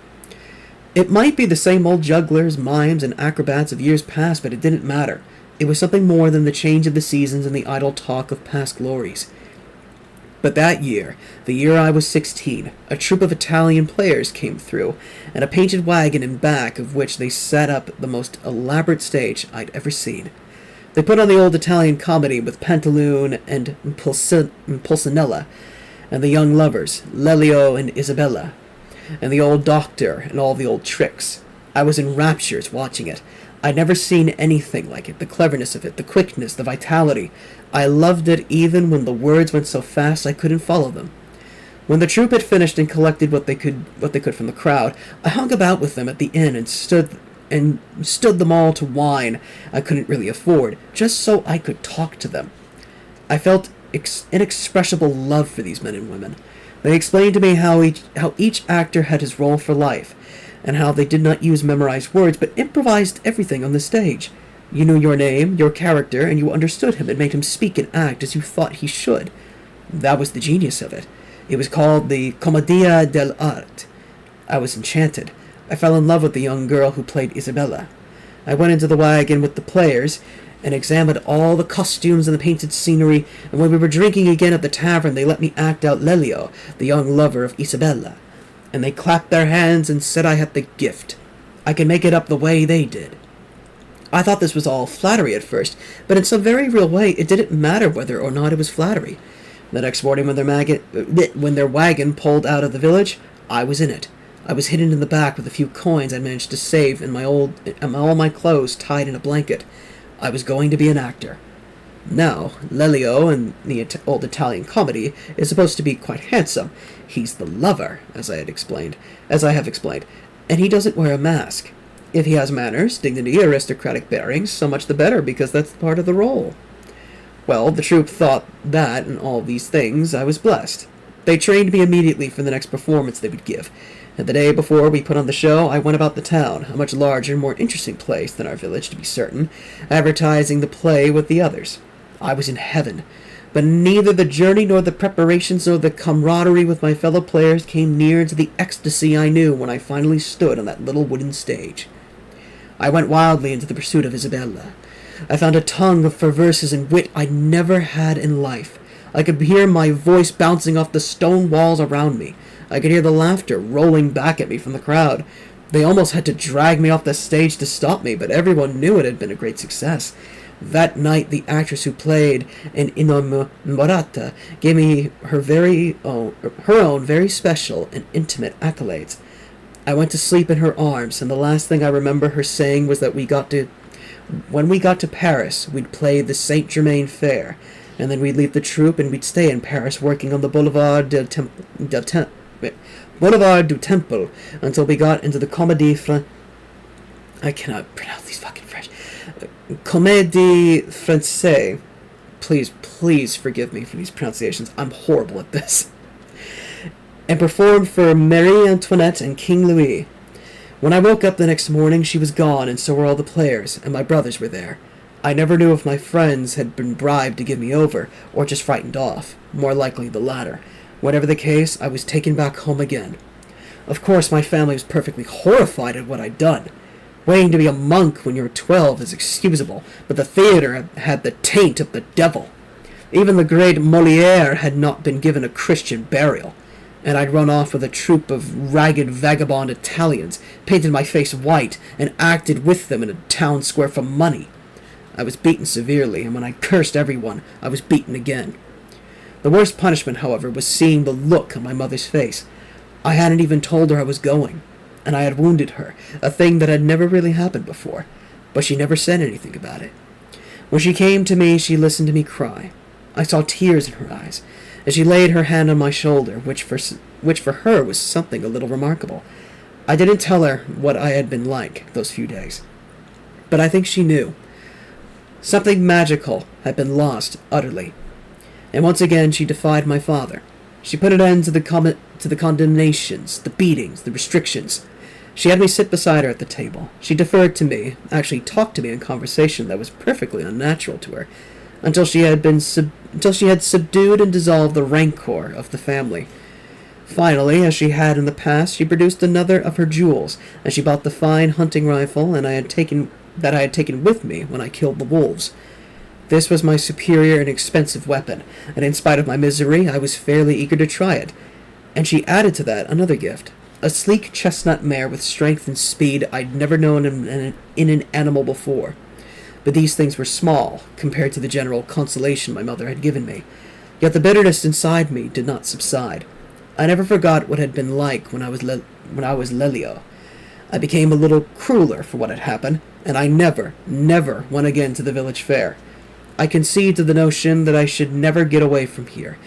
It might be the same old jugglers, mimes, and acrobats of years past, but it didn't matter. It was something more than the change of the seasons and the idle talk of past glories. But that year, the year I was 16, a troop of Italian players came through, and a painted wagon in back of which they set up the most elaborate stage I'd ever seen. They put on the old Italian comedy with Pantaloon and Pulcinella, and the young lovers, Lelio and Isabella, and the old doctor and all the old tricks. I was in raptures watching it. I'd never seen anything like it, the cleverness of it, the quickness, the vitality. I loved it even when the words went so fast I couldn't follow them. When the troupe had finished and collected what they could from the crowd, I hung about with them at the inn and stood them all to wine I couldn't really afford, just so I could talk to them. I felt inexpressible love for these men and women. They explained to me how each actor had his role for life, and how they did not use memorized words, but improvised everything on the stage. You knew your name, your character, and you understood him and made him speak and act as you thought he should. That was the genius of it. It was called the Commedia dell'arte. I was enchanted. I fell in love with the young girl who played Isabella. I went into the wagon with the players and examined all the costumes and the painted scenery, and when we were drinking again at the tavern they let me act out Lelio, the young lover of Isabella. And they clapped their hands and said I had the gift. I could make it up the way they did. I thought this was all flattery at first, but in some very real way it didn't matter whether or not it was flattery. The next morning when their wagon pulled out of the village, I was in it. I was hidden in the back with a few coins I managed to save and all my clothes tied in a blanket. I was going to be an actor. Now, Lelio in the old Italian comedy is supposed to be quite handsome. He's the lover, as I have explained, and he doesn't wear a mask. If he has manners, dignity, aristocratic bearings, so much the better, because that's part of the role. Well, the troupe thought that, and all these things, I was blessed. They trained me immediately for the next performance they would give, and the day before we put on the show, I went about the town, a much larger and more interesting place than our village, to be certain, advertising the play with the others. I was in heaven, but neither the journey nor the preparations nor the camaraderie with my fellow players came near to the ecstasy I knew when I finally stood on that little wooden stage. I went wildly into the pursuit of Isabella. I found a tongue for verses and wit I'd never had in life. I could hear my voice bouncing off the stone walls around me. I could hear the laughter rolling back at me from the crowd. They almost had to drag me off the stage to stop me, but everyone knew it had been a great success. That night, the actress who played in Innamorata gave me her own very special and intimate accolades. I went to sleep in her arms, and the last thing I remember her saying was that when we got to Paris, we'd play the Saint Germain Fair, and then we'd leave the troupe and we'd stay in Paris working on the Boulevard du Temple until we got into the Comédie I cannot pronounce these fucking French. Comédie Française. Please forgive me for these pronunciations. I'm horrible at this. And performed for Marie Antoinette and King Louis. When I woke up the next morning, she was gone, and so were all the players, and my brothers were there. I never knew if my friends had been bribed to give me over, or just frightened off. More likely the latter. Whatever the case, I was taken back home again. Of course, my family was perfectly horrified at what I'd done. Waiting to be a monk when you're 12 is excusable, but the theater had the taint of the devil. Even the great Molière had not been given a Christian burial, and I'd run off with a troupe of ragged vagabond Italians, painted my face white, and acted with them in a town square for money. I was beaten severely, and when I cursed everyone, I was beaten again. The worst punishment, however, was seeing the look on my mother's face. I hadn't even told her I was going, and I had wounded her, a thing that had never really happened before, but she never said anything about it. When she came to me, she listened to me cry. I saw tears in her eyes, and she laid her hand on my shoulder, which for her was something a little remarkable. I didn't tell her what I had been like those few days, but I think she knew. Something magical had been lost utterly, and once again she defied my father. She put an end to the condemnations, the beatings, the restrictions. She had me sit beside her at the table. She deferred to me, actually talked to me in conversation that was perfectly unnatural to her, until she had subdued and dissolved the rancor of the family. Finally, as she had in the past, she produced another of her jewels, and she bought the fine hunting rifle that I had taken with me when I killed the wolves. This was my superior and expensive weapon, and in spite of my misery, I was fairly eager to try it. And she added to that another gift, a sleek chestnut mare with strength and speed I'd never known in an animal before. But these things were small compared to the general consolation my mother had given me. Yet the bitterness inside me did not subside. I never forgot what it had been like when I was Lelio. I became a little crueler for what had happened, and I never went again to the village fair. I conceded to the notion that I should never get away from here,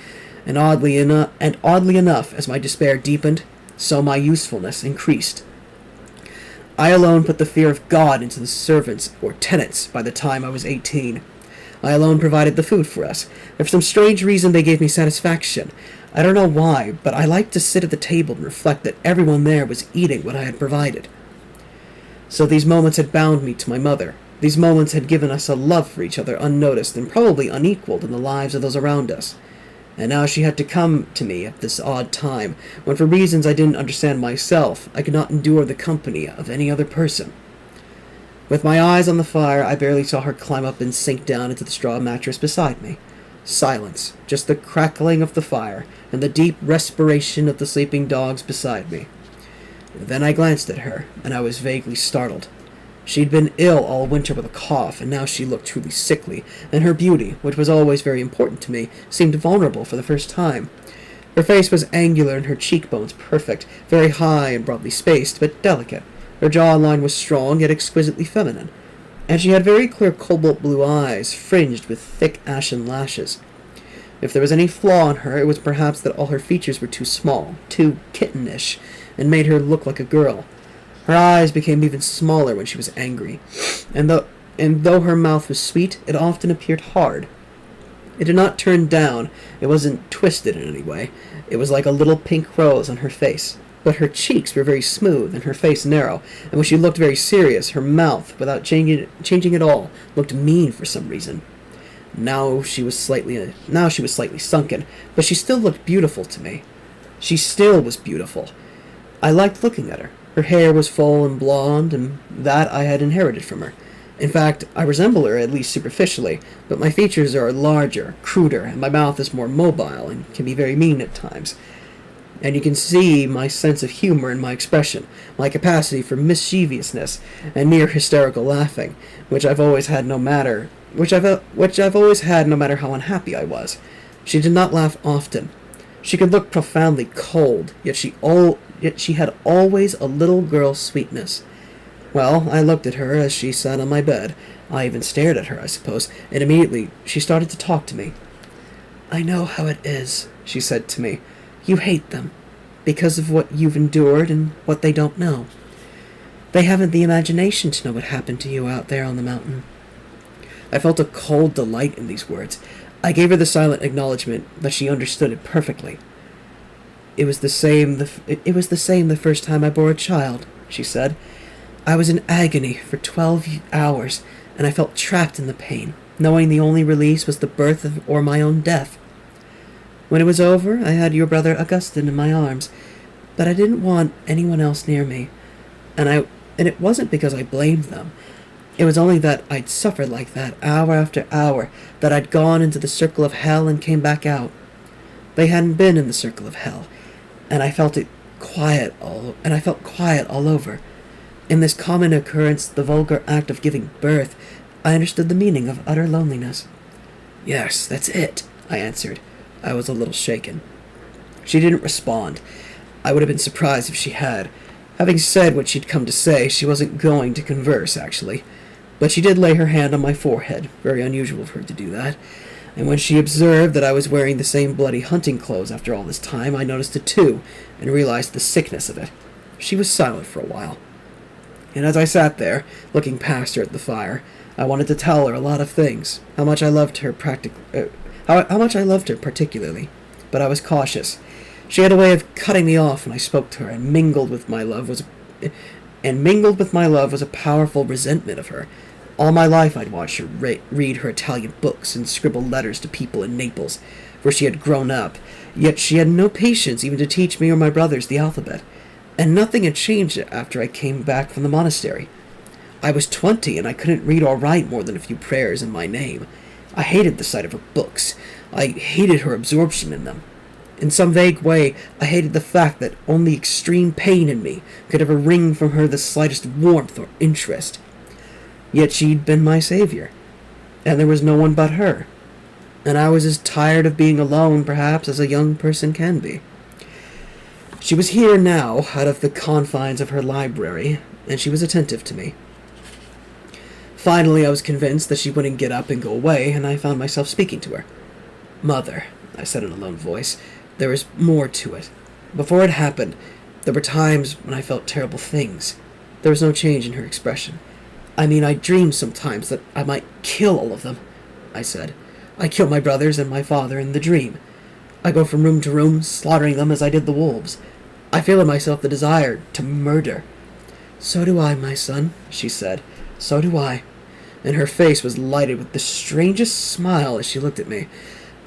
and oddly enough, as my despair deepened, so my usefulness increased. I alone put the fear of God into the servants or tenants by the time I was 18. I alone provided the food for us, and for some strange reason they gave me satisfaction. I don't know why, but I liked to sit at the table and reflect that everyone there was eating what I had provided. So these moments had bound me to my mother. These moments had given us a love for each other unnoticed and probably unequaled in the lives of those around us. And now she had to come to me at this odd time, when for reasons I didn't understand myself, I could not endure the company of any other person. With my eyes on the fire, I barely saw her climb up and sink down into the straw mattress beside me. Silence, just the crackling of the fire, and the deep respiration of the sleeping dogs beside me. Then I glanced at her, and I was vaguely startled. She'd been ill all winter with a cough, and now she looked truly sickly, and her beauty, which was always very important to me, seemed vulnerable for the first time. Her face was angular and her cheekbones perfect, very high and broadly spaced, but delicate. Her jawline was strong, yet exquisitely feminine, and she had very clear cobalt blue eyes, fringed with thick ashen lashes. If there was any flaw in her, it was perhaps that all her features were too small, too kittenish, and made her look like a girl. Her eyes became even smaller when she was angry, and though her mouth was sweet, it often appeared hard. It did not turn down, it wasn't twisted in any way. It was like a little pink rose on her face. But her cheeks were very smooth, and her face narrow, and when she looked very serious, her mouth, without changing at all, looked mean for some reason. Now she was slightly sunken, but she still looked beautiful to me. She still was beautiful. I liked looking at her. Her hair was full and blonde, and that I had inherited from her. In fact, I resemble her, at least superficially, but my features are larger, cruder, and my mouth is more mobile, and can be very mean at times. And you can see my sense of humor in my expression, my capacity for mischievousness and near hysterical laughing, which I've always had no matter how unhappy I was. She did not laugh often. She could look profoundly cold, yet she had always a little girl's sweetness. Well, I looked at her as she sat on my bed. I even stared at her, I suppose, and immediately she started to talk to me. "I know how it is," she said to me. "You hate them, because of what you've endured and what they don't know. They haven't the imagination to know what happened to you out there on the mountain." I felt a cold delight in these words. I gave her the silent acknowledgement that she understood it perfectly. It was the same the first time I bore a child," she said. "I was in agony for 12 hours, and I felt trapped in the pain, knowing the only release was the birth or my own death. When it was over, I had your brother Augustin in my arms, but I didn't want anyone else near me, and it wasn't because I blamed them. It was only that I'd suffered like that hour after hour, that I'd gone into the circle of hell and came back out. They hadn't been in the circle of hell, and I felt quiet all over. In this common occurrence, the vulgar act of giving birth, I understood the meaning of utter loneliness." "Yes, that's it," I answered. I was a little shaken. She didn't respond. I would have been surprised if she had. Having said what she'd come to say, she wasn't going to converse, actually. But she did lay her hand on my forehead, very unusual for her to do that. And when she observed that I was wearing the same bloody hunting clothes after all this time, I noticed it too, and realized the sickness of it. She was silent for a while. And as I sat there, looking past her at the fire, I wanted to tell her a lot of things, how much I loved her particularly, but I was cautious. She had a way of cutting me off when I spoke to her, and mingled with my love was a powerful resentment of her. All my life I'd watched her read her Italian books and scribble letters to people in Naples, where she had grown up, yet she had no patience even to teach me or my brothers the alphabet, and nothing had changed after I came back from the monastery. I was 20, and I couldn't read or write more than a few prayers in my name, I hated the sight of her books. I hated her absorption in them. In some vague way, I hated the fact that only extreme pain in me could ever wring from her the slightest warmth or interest. Yet she'd been my savior, and there was no one but her. And I was as tired of being alone, perhaps, as a young person can be. She was here now, out of the confines of her library, and she was attentive to me. Finally, I was convinced that she wouldn't get up and go away, and I found myself speaking to her. "Mother," I said in a low voice, "there is more to it. Before it happened, there were times when I felt terrible things." There was no change in her expression. "I mean, I dreamed sometimes that I might kill all of them," I said. "I kill my brothers and my father in the dream. I go from room to room, slaughtering them as I did the wolves. I feel in myself the desire to murder." "So do I, my son," she said. "So do I." And her face was lighted with the strangest smile as she looked at me.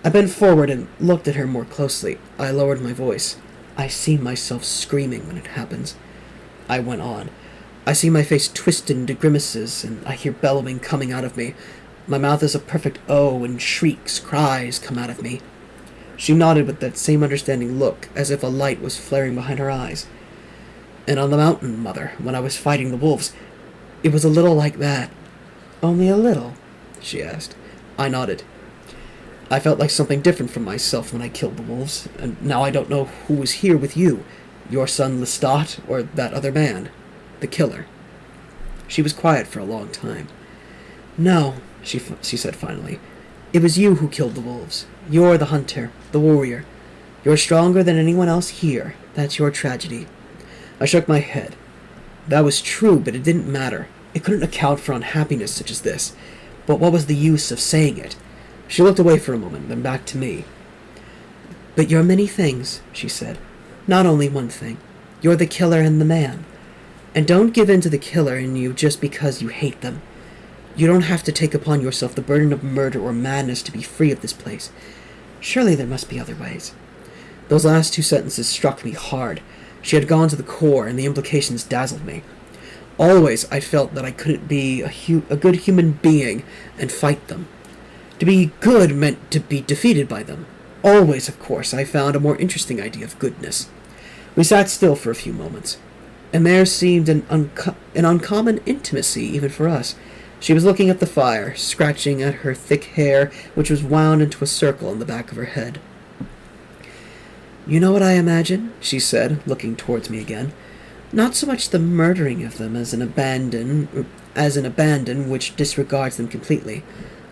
I bent forward and looked at her more closely. I lowered my voice. "I see myself screaming when it happens." I went on. "I see my face twisted into grimaces, and I hear bellowing coming out of me. My mouth is a perfect O, and shrieks, cries come out of me." She nodded with that same understanding look, as if a light was flaring behind her eyes. "And on the mountain, Mother, when I was fighting the wolves, it was a little like that." "Only a little?" she asked. I nodded. "I felt like something different from myself when I killed the wolves, and now I don't know who was here with you, your son Lestat, or that other man, the killer." She was quiet for a long time. "No," she said finally. "It was you who killed the wolves. You're the hunter, the warrior. You're stronger than anyone else here. That's your tragedy." I shook my head. That was true, but it didn't matter. It couldn't account for unhappiness such as this. But what was the use of saying it? She looked away for a moment, then back to me. "But you're many things," she said. "Not only one thing. You're the killer and the man. And don't give in to the killer in you just because you hate them. You don't have to take upon yourself the burden of murder or madness to be free of this place. Surely there must be other ways." Those last two sentences struck me hard. She had gone to the core, and the implications dazzled me. Always I felt that I couldn't be a good human being and fight them. To be good meant to be defeated by them. Always, of course, I found a more interesting idea of goodness. We sat still for a few moments, and there seemed an uncommon intimacy even for us. She was looking at the fire, scratching at her thick hair, which was wound into a circle on the back of her head. "You know what I imagine?" she said, looking towards me again. "Not so much the murdering of them as an abandon which disregards them completely.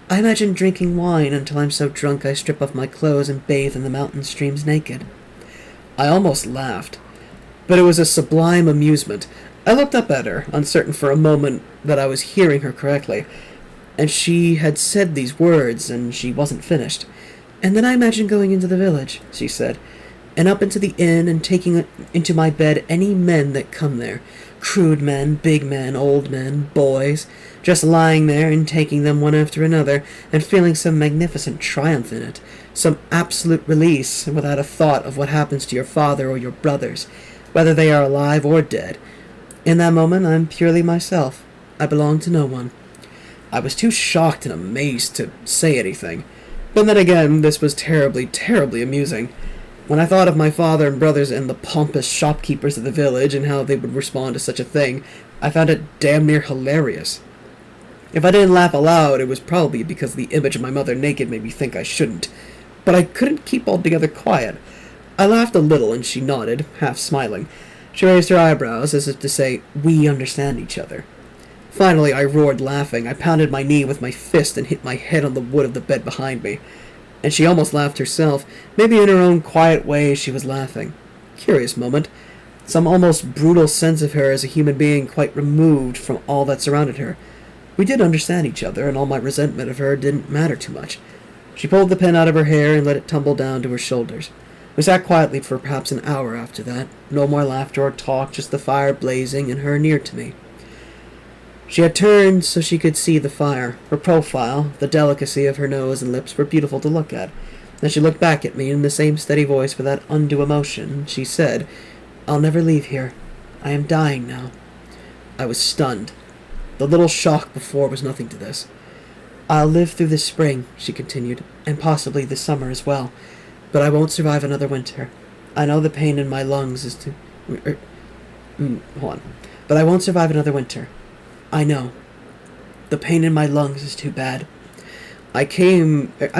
I imagine drinking wine until I'm so drunk I strip off my clothes and bathe in the mountain streams naked." I almost laughed, but it was a sublime amusement. I looked up at her, uncertain for a moment that I was hearing her correctly, and she had said these words, and she wasn't finished. "And then I imagine going into the village," she said, "and up into the inn and taking into my bed any men that come there, crude men, big men, old men, boys, just lying there and taking them one after another, and feeling some magnificent triumph in it, some absolute release, without a thought of what happens to your father or your brothers, whether they are alive or dead. In that moment, I'm purely myself. I belong to no one." I was too shocked and amazed to say anything. But then again, this was terribly, terribly amusing. When I thought of my father and brothers and the pompous shopkeepers of the village and how they would respond to such a thing, I found it damn near hilarious. If I didn't laugh aloud, it was probably because the image of my mother naked made me think I shouldn't. But I couldn't keep altogether quiet. I laughed a little, and she nodded, half smiling. She raised her eyebrows, as if to say, "We understand each other." Finally, I roared, laughing. I pounded my knee with my fist and hit my head on the wood of the bed behind me. And she almost laughed herself. Maybe in her own quiet way she was laughing. Curious moment. Some almost brutal sense of her as a human being quite removed from all that surrounded her. We did understand each other, and all my resentment of her didn't matter too much. She pulled the pin out of her hair and let it tumble down to her shoulders. We sat quietly for perhaps an hour after that. No more laughter or talk, just the fire blazing and her near to me. She had turned so she could see the fire. Her profile, the delicacy of her nose and lips were beautiful to look at. Then she looked back at me in the same steady voice without undue emotion. She said, "I'll never leave here. I am dying now." I was stunned. The little shock before was nothing to this. I'll live through the spring, she continued, and possibly the summer as well, but I won't survive another winter. I know the pain in my lungs is too... hold on. But I won't survive another winter. I know. The pain in my lungs is too bad. I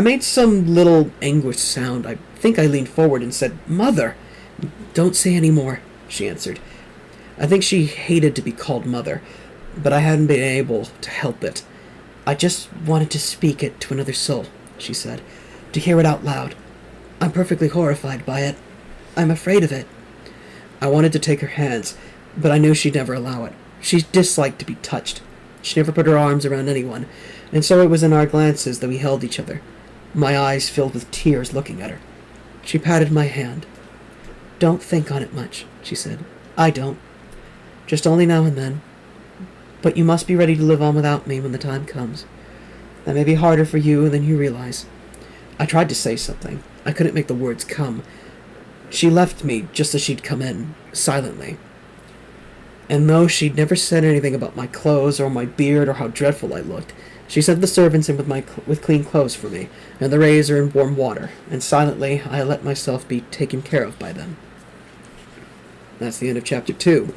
made some little anguished sound. I think I leaned forward and said, Mother! Don't say any more, she answered. I think she hated to be called Mother, but I hadn't been able to help it. I just wanted to speak it to another soul, she said, to hear it out loud. I'm perfectly horrified by it. I'm afraid of it. I wanted to take her hands, but I knew she'd never allow it. She disliked to be touched. She never put her arms around anyone, and so it was in our glances that we held each other, my eyes filled with tears looking at her. She patted my hand. Don't think on it much, she said. I don't. Just only now and then. But you must be ready to live on without me when the time comes. That may be harder for you than you realize. I tried to say something. I couldn't make the words come. She left me just as she'd come in, silently. And though she'd never said anything about my clothes or my beard or how dreadful I looked, she sent the servants in with clean clothes for me, and the razor and warm water, and silently I let myself be taken care of by them. That's the end of chapter 2.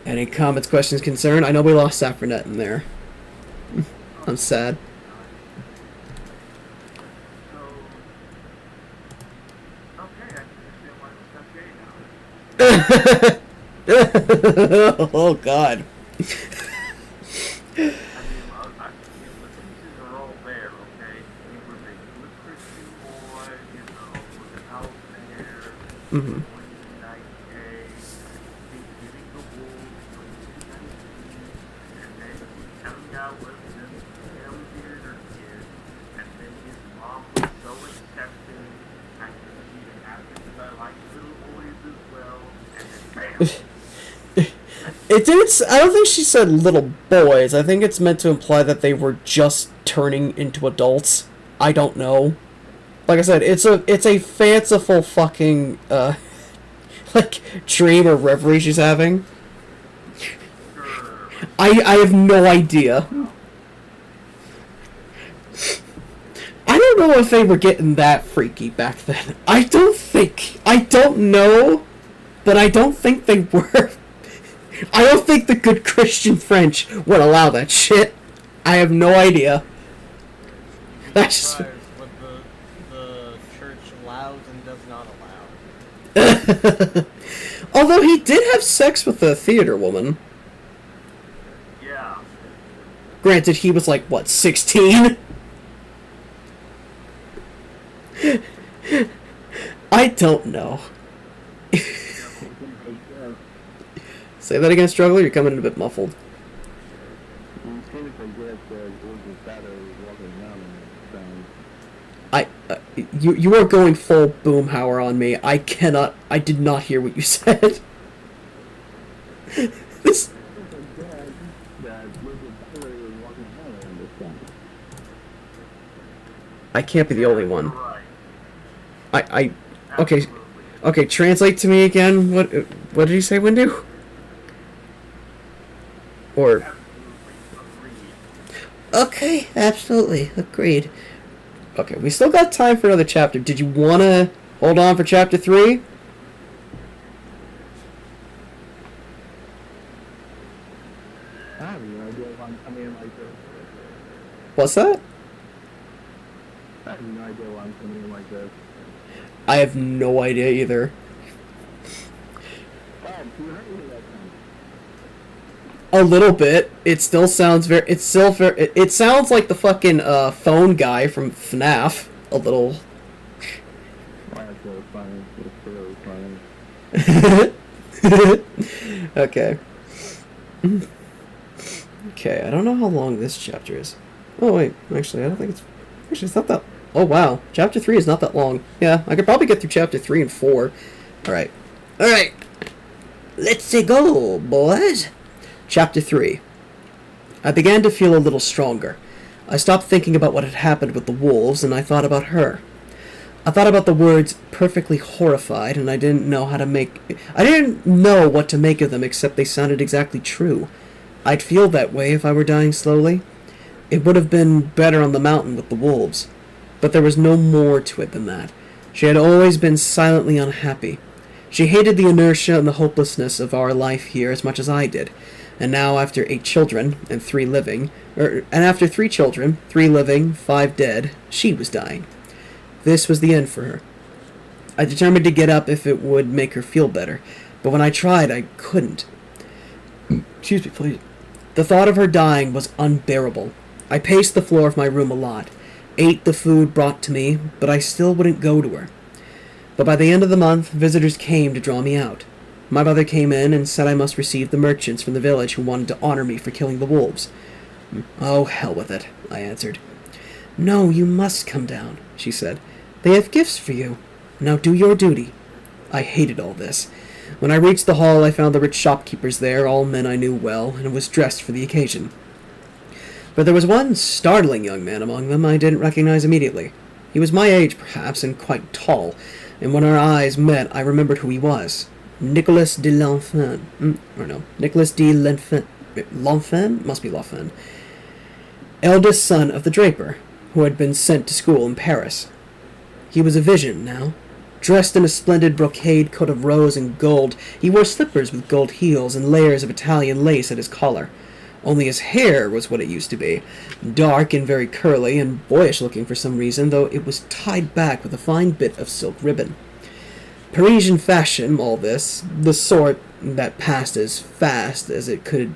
Any comments, questions, concern? I know we lost Saffronet in there. I'm sad. Oh God. Mm-hmm. It didn't. I don't think she said little boys. I think it's meant to imply that they were just turning into adults. I don't know. Like I said, it's a fanciful fucking like dream or reverie she's having. I have no idea. I don't know if they were getting that freaky back then. I don't know, but I don't think they were. I don't think the good Christian French would allow that shit. I have no idea. That's just what the church allows and does not allow. Although he did have sex with a theater woman. Yeah. Granted, he was like, what, 16? I don't know. Say that again, Struggler? You're coming in a bit muffled. You are going full Boomhauer on me. I did not hear what you said. This... I can't be the only one. Okay, translate to me again. What did you say, Windu? Or... Okay, absolutely. Agreed. Okay, we still got time for another chapter. Did you want to hold on for chapter 3? I have no idea why I'm coming in like this. What's that? I have no idea why I'm coming in like this. I have no idea either. You heard me that time. A little bit. It still sounds very... It sounds like the fucking phone guy from FNAF. A little. That's really funny. It's really funny. Okay. Okay, I don't know how long this chapter is. Oh, wait. Actually, I don't think it's... Actually, it's not that... Oh, wow. Chapter 3 is not that long. Yeah, I could probably get through chapter 3 and 4. Alright. Alright. Let's go, boys. Chapter 3. I began to feel a little stronger. I stopped thinking about what had happened with the wolves, and I thought about her. I thought about the words perfectly horrified, and I didn't know what to make of them except they sounded exactly true. I'd feel that way if I were dying slowly. It would have been better on the mountain with the wolves. But there was no more to it than that. She had always been silently unhappy. She hated the inertia and the hopelessness of our life here as much as I did. And now, after 8 children, and 3 living, after 3 children, 3 living, 5 dead, she was dying. This was the end for her. I determined to get up if it would make her feel better, but when I tried, I couldn't. Excuse me, please. The thought of her dying was unbearable. I paced the floor of my room a lot, ate the food brought to me, but I still wouldn't go to her. But by the end of the month, visitors came to draw me out. My mother came in and said I must receive the merchants from the village who wanted to honor me for killing the wolves. Oh, hell with it, I answered. No, you must come down, she said. They have gifts for you. Now do your duty. I hated all this. When I reached the hall, I found the rich shopkeepers there, all men I knew well, and was dressed for the occasion. But there was one startling young man among them I didn't recognize immediately. He was my age, perhaps, and quite tall, and when our eyes met, I remembered who he was. Nicolas de l'Enfant. Nicolas de l'Enfant. L'Enfant? Must be L'Enfant. Eldest son of the draper, who had been sent to school in Paris. He was a vision now. Dressed in a splendid brocade coat of rose and gold, he wore slippers with gold heels and layers of Italian lace at his collar. Only his hair was what it used to be, dark and very curly and boyish-looking for some reason, though it was tied back with a fine bit of silk ribbon. Parisian fashion, all this, the sort that passed as fast as it could,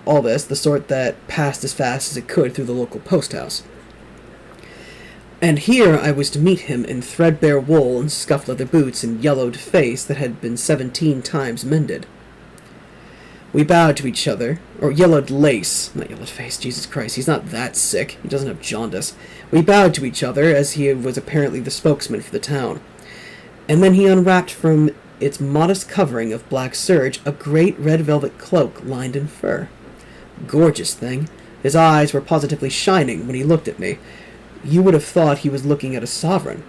all this, the sort that passed as fast as it could through the local post house. And here I was to meet him in threadbare wool and scuffed leather boots and yellowed face that had been 17 times mended. We bowed to each other, or yellowed lace, not yellowed face, Jesus Christ, he's not that sick, he doesn't have jaundice. We bowed to each other, as he was apparently the spokesman for the town. And then he unwrapped from its modest covering of black serge a great red velvet cloak lined in fur. Gorgeous thing. His eyes were positively shining when he looked at me. You would have thought he was looking at a sovereign.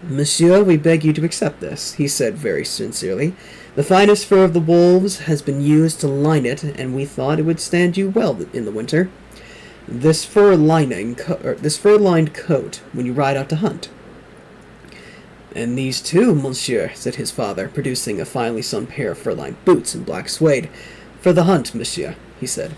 Monsieur, we beg you to accept this, he said very sincerely. The finest fur of the wolves has been used to line it, and we thought it would stand you well in the winter. This fur-lined coat when you ride out to hunt. And these too, monsieur, said his father, producing a finely sewn pair of fur-lined boots in black suede. For the hunt, monsieur, he said.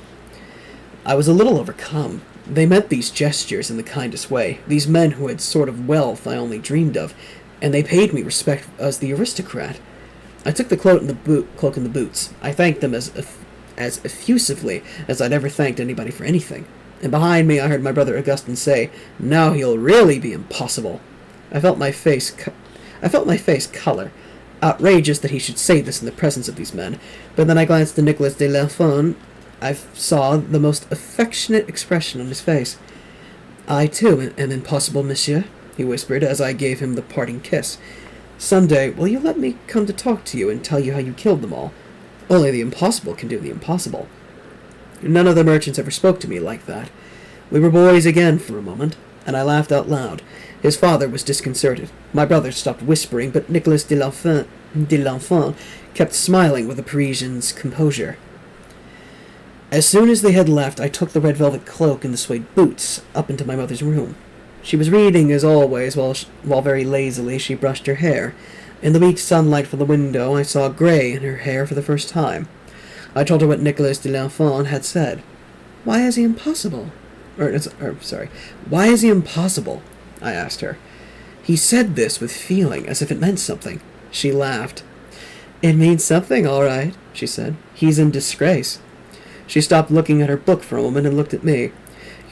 I was a little overcome. They meant these gestures in the kindest way, these men who had sort of wealth I only dreamed of, and they paid me respect as the aristocrat. I took the cloak and the boots. I thanked them as effusively as I'd ever thanked anybody for anything. And behind me I heard my brother Augustin say, "Now he'll really be impossible." I felt my face color. Outrageous that he should say this in the presence of these men. But then I glanced at Nicolas de l'Enfant. I saw the most affectionate expression on his face. I, too, am impossible, monsieur, he whispered as I gave him the parting kiss. Someday, will you let me come to talk to you and tell you how you killed them all? Only the impossible can do the impossible. None of the merchants ever spoke to me like that. We were boys again for a moment, and I laughed out loud. His father was disconcerted. My brother stopped whispering, but Nicolas de l'Enfant kept smiling with a Parisian's composure. As soon as they had left, I took the red velvet cloak and the suede boots up into my mother's room. She was reading, as always, while very lazily she brushed her hair. In the weak sunlight from the window, I saw grey in her hair for the first time. I told her what Nicolas de l'Enfant had said. Why is he impossible? Why is he impossible? I asked her. He said this with feeling, as if it meant something. She laughed. It means something, all right, she said. He's in disgrace. She stopped looking at her book for a moment and looked at me.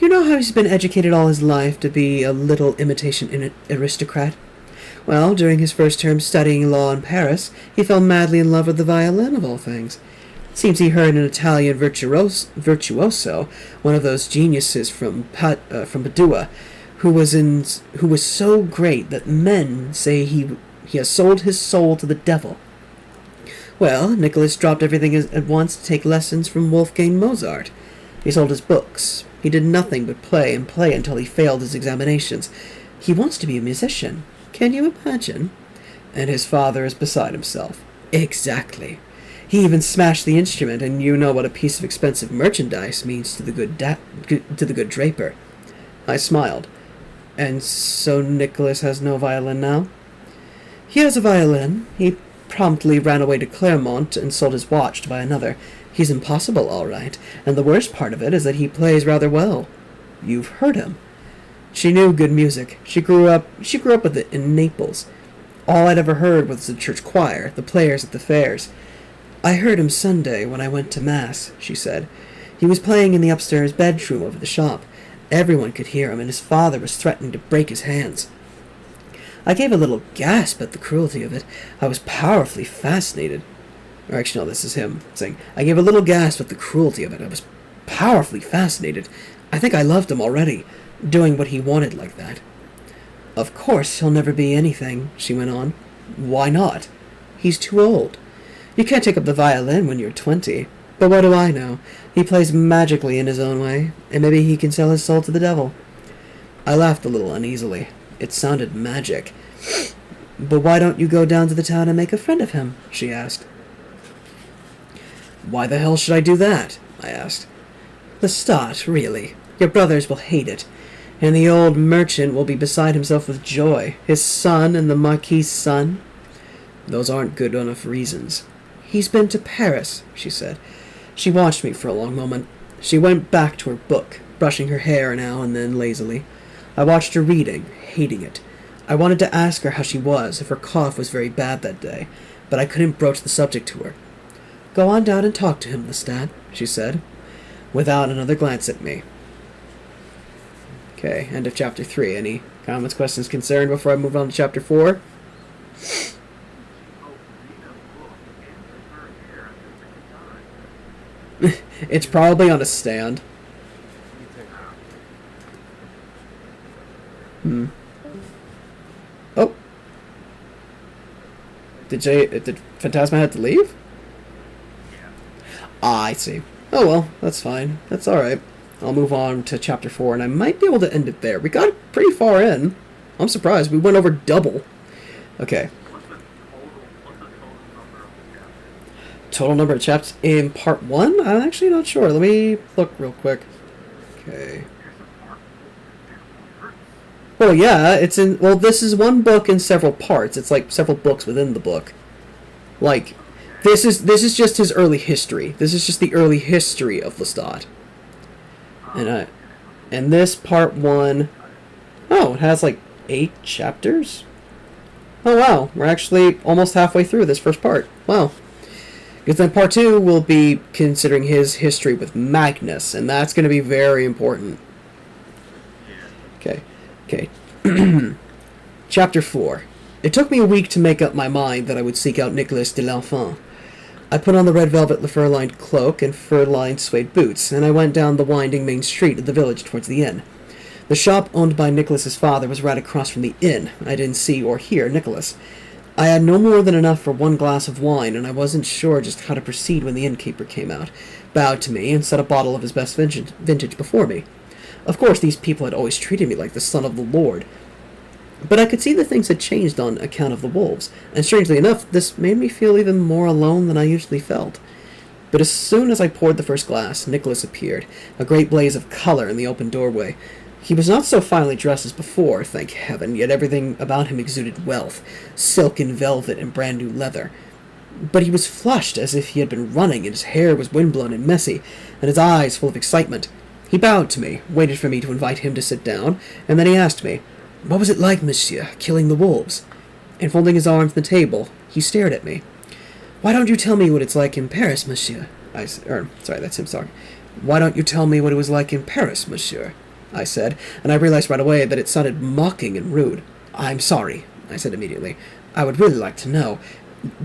You know how he's been educated all his life to be a little imitation aristocrat? Well, during his first term studying law in Paris, he fell madly in love with the violin of all things. Seems he heard an Italian virtuoso, one of those geniuses from Padua, who was so great that men say he has sold his soul to the devil. Well, Nicholas dropped everything at once to take lessons from Wolfgang Mozart. He sold his books. He did nothing but play and play until he failed his examinations. He wants to be a musician. Can you imagine? And his father is beside himself. Exactly. He even smashed the instrument, and you know what a piece of expensive merchandise means to the good draper. I smiled. And so Nicholas has no violin now? He has a violin. He promptly ran away to Claremont and sold his watch to buy another. He's impossible, all right, and the worst part of it is that he plays rather well. You've heard him. She knew good music. She grew up with it in Naples. All I'd ever heard was the church choir, the players at the fairs. I heard him Sunday when I went to Mass, she said. He was playing in the upstairs bedroom over the shop. Everyone could hear him, and his father was threatening to break his hands. I gave a little gasp at the cruelty of it. I was powerfully fascinated. Or actually, no, this is him saying, I gave a little gasp at the cruelty of it. I was powerfully fascinated. I think I loved him already, doing what he wanted like that. Of course he'll never be anything, she went on. Why not? He's too old. You can't take up the violin when you're 20. But what do I know? He plays magically in his own way, and maybe he can sell his soul to the devil. I laughed a little uneasily. It sounded magic. But why don't you go down to the town and make a friend of him? She asked. Why the hell should I do that? I asked. Lestat, really. Your brothers will hate it. And the old merchant will be beside himself with joy. His son and the Marquis's son. Those aren't good enough reasons. He's been to Paris, she said. She watched me for a long moment. She went back to her book, brushing her hair now and then lazily. I watched her reading, hating it. I wanted to ask her how she was, if her cough was very bad that day, but I couldn't broach the subject to her. Go on down and talk to him, Lestat, she said, without another glance at me. Okay, end of chapter 3. Any comments, questions, concern before I move on to chapter 4? It's probably on a stand. Oh. Did Phantasma have to leave? Ah, I see. Oh well, that's fine. That's alright. I'll move on to chapter 4, and I might be able to end it there. We got pretty far in. I'm surprised. We went over double. Okay. Total number of chapters in part 1? I'm actually not sure. Let me look real quick. Okay. Well, yeah, it's in... Well, this is one book in several parts. It's like several books within the book. Like, this is just his early history. This is just the early history of Lestat. And this part 1... Oh, it has like 8 chapters? Oh, wow. We're actually almost halfway through this first part. Wow. Because then part 2 will be considering his history with Magnus, and that's going to be very important. Okay. Chapter 4. It took me a week to make up my mind that I would seek out Nicolas de l'Enfant. I put on the red velvet fur-lined cloak and fur-lined suede boots, and I went down the winding main street of the village towards the inn. The shop owned by Nicholas's father was right across from the inn. I didn't see or hear Nicholas. I had no more than enough for one glass of wine, and I wasn't sure just how to proceed when the innkeeper came out, bowed to me, and set a bottle of his best vintage before me. Of course, these people had always treated me like the son of the Lord. But I could see that things had changed on account of the wolves, and strangely enough, this made me feel even more alone than I usually felt. But as soon as I poured the first glass, Nicholas appeared, a great blaze of color in the open doorway. He was not so finely dressed as before, thank heaven, yet everything about him exuded wealth, silk and velvet and brand-new leather. But he was flushed as if he had been running, and his hair was windblown and messy, and his eyes full of excitement. He bowed to me, waited for me to invite him to sit down, and then he asked me, "What was it like, monsieur, killing the wolves?" And folding his arms on the table, he stared at me. "Why don't you tell me what it's like in Paris, monsieur?" Sorry, that's him talking. "Why don't you tell me what it was like in Paris, monsieur?" I said, and I realized right away that it sounded mocking and rude. "I'm sorry," I said immediately. "I would really like to know.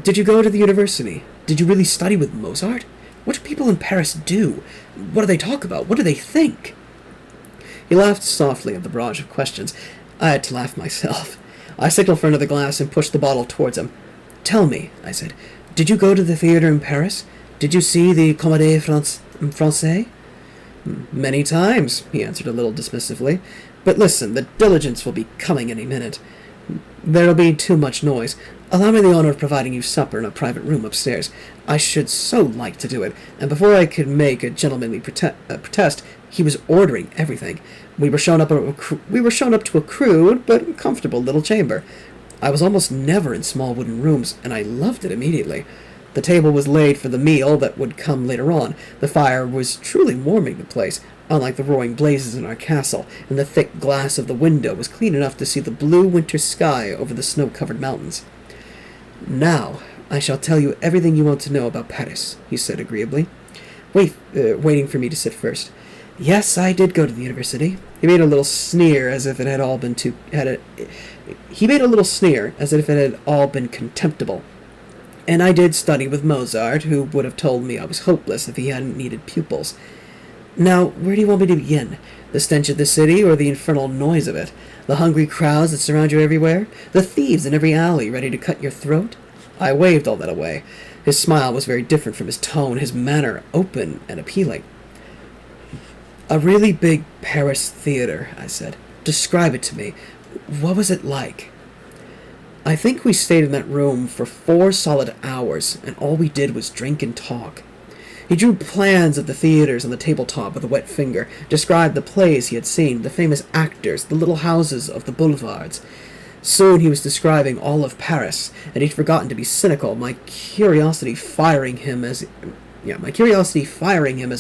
Did you go to the university? Did you really study with Mozart? What do people in Paris do? What do they talk about? What do they think?" He laughed softly at the barrage of questions. I had to laugh myself. I signaled for another glass and pushed the bottle towards him. "Tell me," I said, "did you go to the theater in Paris? Did you see the Comédie Française?" "Many times," he answered a little dismissively. "But listen, the diligence will be coming any minute. There'll be too much noise. Allow me the honor of providing you supper in a private room upstairs. I should so like to do it." And before I could make a gentlemanly protest, he was ordering everything. We were shown up to a crude but comfortable little chamber. I was almost never in small wooden rooms, and I loved it immediately. The table was laid for the meal that would come later on. The fire was truly warming the place, unlike the roaring blazes in our castle, and the thick glass of the window was clean enough to see the blue winter sky over the snow-covered mountains. "Now, I shall tell you everything you want to know about Paris," he said agreeably, waiting for me to sit first. "Yes, I did go to the university." He made a little sneer as if it had all been contemptible. "And I did study with Mozart, who would have told me I was hopeless if he hadn't needed pupils. Now, where do you want me to begin? The stench of the city, or the infernal noise of it? The hungry crowds that surround you everywhere? The thieves in every alley ready to cut your throat?" I waved all that away. His smile was very different from his tone, his manner open and appealing. "A really big Paris theater," I said. "Describe it to me. What was it like?" I think we stayed in that room for 4 solid hours, and all we did was drink and talk. He drew plans of the theaters on the tabletop with a wet finger, described the plays he had seen, the famous actors, the little houses of the boulevards. Soon he was describing all of Paris, and he'd forgotten to be cynical, my curiosity firing him as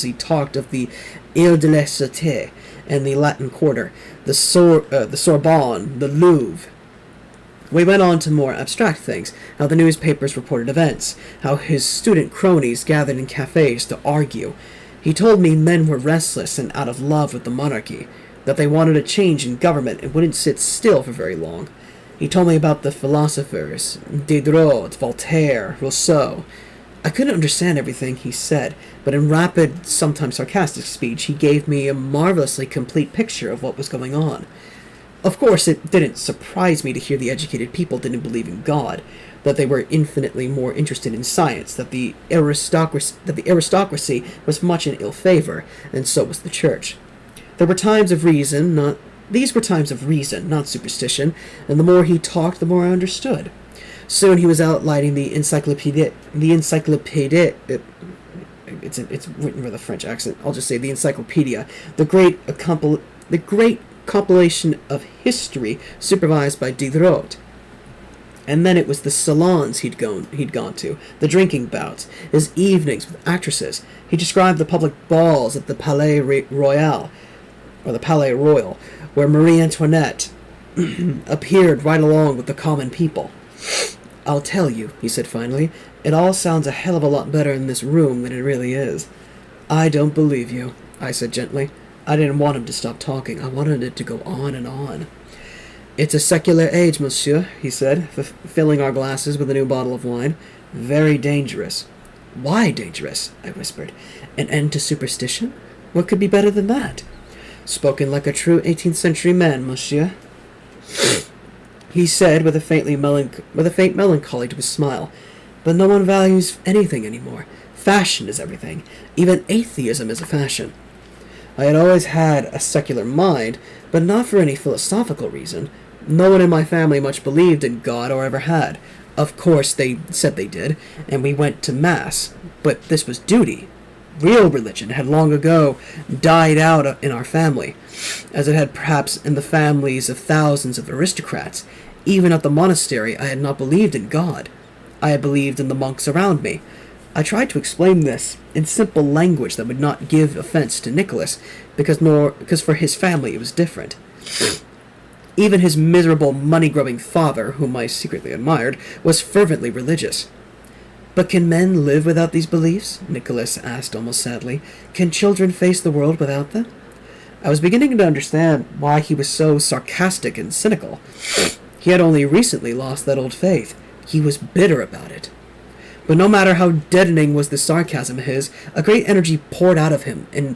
he talked of the Ile de la Cité and the Latin Quarter, the Sorbonne, the Louvre. We went on to more abstract things, how the newspapers reported events, how his student cronies gathered in cafes to argue. He told me men were restless and out of love with the monarchy, that they wanted a change in government and wouldn't sit still for very long. He told me about the philosophers, Diderot, Voltaire, Rousseau. I couldn't understand everything he said, but in rapid, sometimes sarcastic speech, he gave me a marvelously complete picture of what was going on. Of course, it didn't surprise me to hear the educated people didn't believe in God, that they were infinitely more interested in science, that the aristocracy was much in ill favor, and so was the church. These were times of reason, not superstition, and the more he talked, the more I understood. Soon he was outlining the encyclopedia. It's written with a French accent. I'll just say the encyclopedia, the great compilation of history supervised by Diderot. And then it was the salons he'd gone to, the drinking bouts, his evenings with actresses. He described the public balls at the Palais Royal, where Marie Antoinette appeared right along with the common people. "I'll tell you," he said finally, "it all sounds a hell of a lot better in this room than it really is." "I don't believe you," I said gently. I didn't want him to stop talking. I wanted it to go on and on. "It's a secular age, monsieur," he said, filling our glasses with a new bottle of wine. "Very dangerous." "Why dangerous?" I whispered. "An end to superstition? What could be better than that?" "Spoken like a true 18th century man, monsieur," he said with a faint melancholy to his smile. "But no one values anything anymore. Fashion is everything. Even atheism is a fashion." I had always had a secular mind, but not for any philosophical reason. No one in my family much believed in God or ever had. Of course, they said they did, and we went to Mass, but this was duty. Real religion had long ago died out in our family, as it had perhaps in the families of thousands of aristocrats. Even at the monastery, I had not believed in God. I had believed in the monks around me. I tried to explain this in simple language that would not give offense to Nicholas, because for his family it was different. Even his miserable, money-grubbing father, whom I secretly admired, was fervently religious. "But can men live without these beliefs?" Nicholas asked almost sadly. "Can children face the world without them?" I was beginning to understand why he was so sarcastic and cynical. He had only recently lost that old faith. He was bitter about it. But no matter how deadening was the sarcasm of his, a great energy poured out of him, an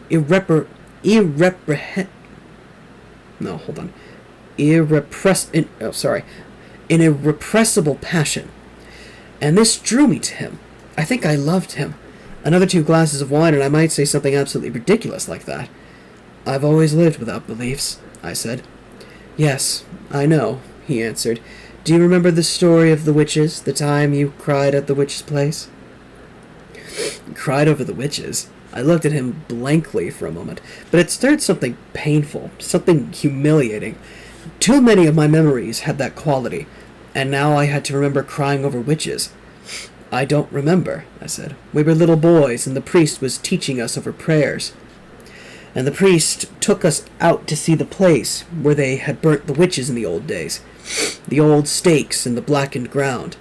irrepressible passion. And this drew me to him. I think I loved him. Another 2 glasses of wine and I might say something absolutely ridiculous like that. "I've always lived without beliefs," I said. "Yes, I know," he answered. Do you remember the story of the witches, the time you cried at the witch's place? Cried over the witches? I looked at him blankly for a moment, but it stirred something painful, something humiliating. Too many of my memories had that quality, and now I had to remember crying over witches. I don't remember, I said. We were little boys, and the priest was teaching us over prayers. And the priest took us out to see the place where they had burnt the witches in the old days. The old stakes in the blackened ground.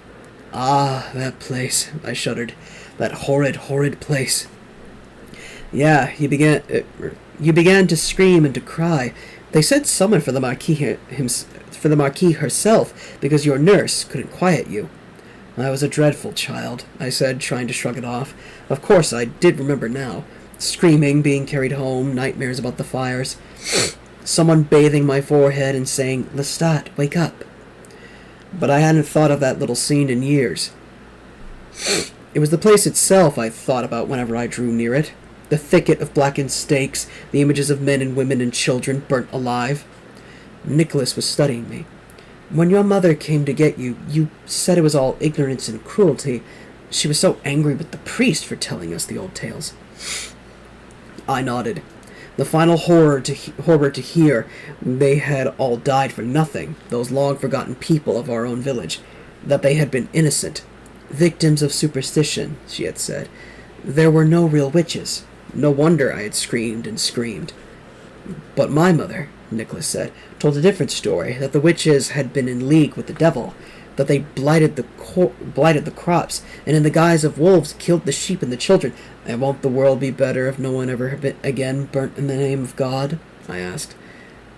Ah, that place, I shuddered. That horrid, horrid place. Yeah, you began to scream and to cry. They said summon for the Marquis herself, because your nurse couldn't quiet you. I was a dreadful child, I said, trying to shrug it off. Of course I did remember now. Screaming, being carried home, nightmares about the fires. Someone bathing my forehead and saying, Lestat, wake up. But I hadn't thought of that little scene in years. It was the place itself I thought about whenever I drew near it. The thicket of blackened stakes, the images of men and women and children burnt alive. Nicholas was studying me. When your mother came to get you, you said it was all ignorance and cruelty. She was so angry with the priest for telling us the old tales. I nodded. The final horror to hear they had all died for nothing, those long-forgotten people of our own village, that they had been innocent, victims of superstition, she had said. There were no real witches. No wonder I had screamed and screamed. But my mother, Nicholas said, told a different story, that the witches had been in league with the devil, that they blighted the crops, and in the guise of wolves killed the sheep and the children. And won't the world be better if no one ever again burnt in the name of God? I asked.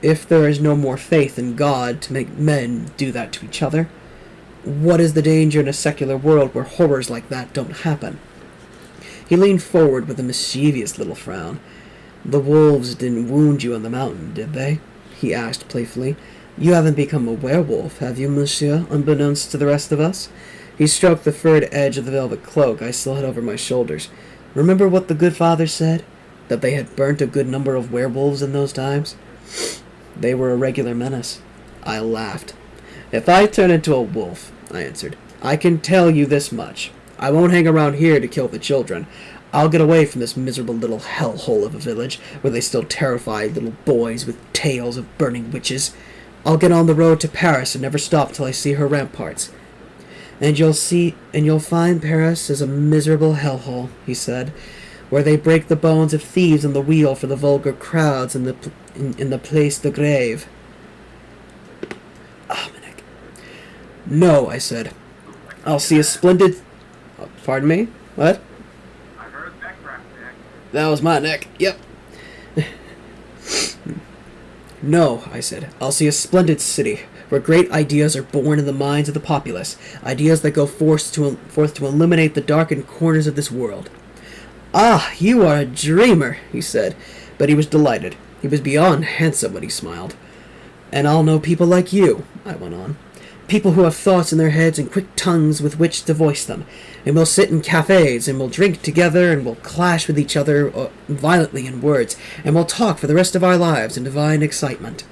If there is no more faith in God to make men do that to each other, what is the danger in a secular world where horrors like that don't happen? He leaned forward with a mischievous little frown. The wolves didn't wound you on the mountain, did they? He asked playfully. You haven't become a werewolf, have you, monsieur, unbeknownst to the rest of us? He stroked the furred edge of the velvet cloak I still had over my shoulders. Remember what the good father said? That they had burnt a good number of werewolves in those times? They were a regular menace. I laughed. If I turn into a wolf, I answered, I can tell you this much. I won't hang around here to kill the children. I'll get away from this miserable little hellhole of a village, where they still terrify little boys with tales of burning witches. I'll get on the road to Paris and never stop till I see her ramparts. And you'll find Paris is a miserable hellhole, he said, where they break the bones of thieves on the wheel for the vulgar crowds in the Place de Grève. Ah, my neck. No, I said. I'll see a splendid... Pardon me? What? I heard that crack, Nick. That was my neck. Yep. No, I said. I'll see a splendid city, where great ideas are born in the minds of the populace, ideas that go forth to eliminate the darkened corners of this world. Ah, you are a dreamer, he said, but he was delighted. He was beyond handsome when he smiled. And I'll know people like you, I went on. People who have thoughts in their heads and quick tongues with which to voice them. And we'll sit in cafes, and we'll drink together, and we'll clash with each other violently in words, and we'll talk for the rest of our lives in divine excitement.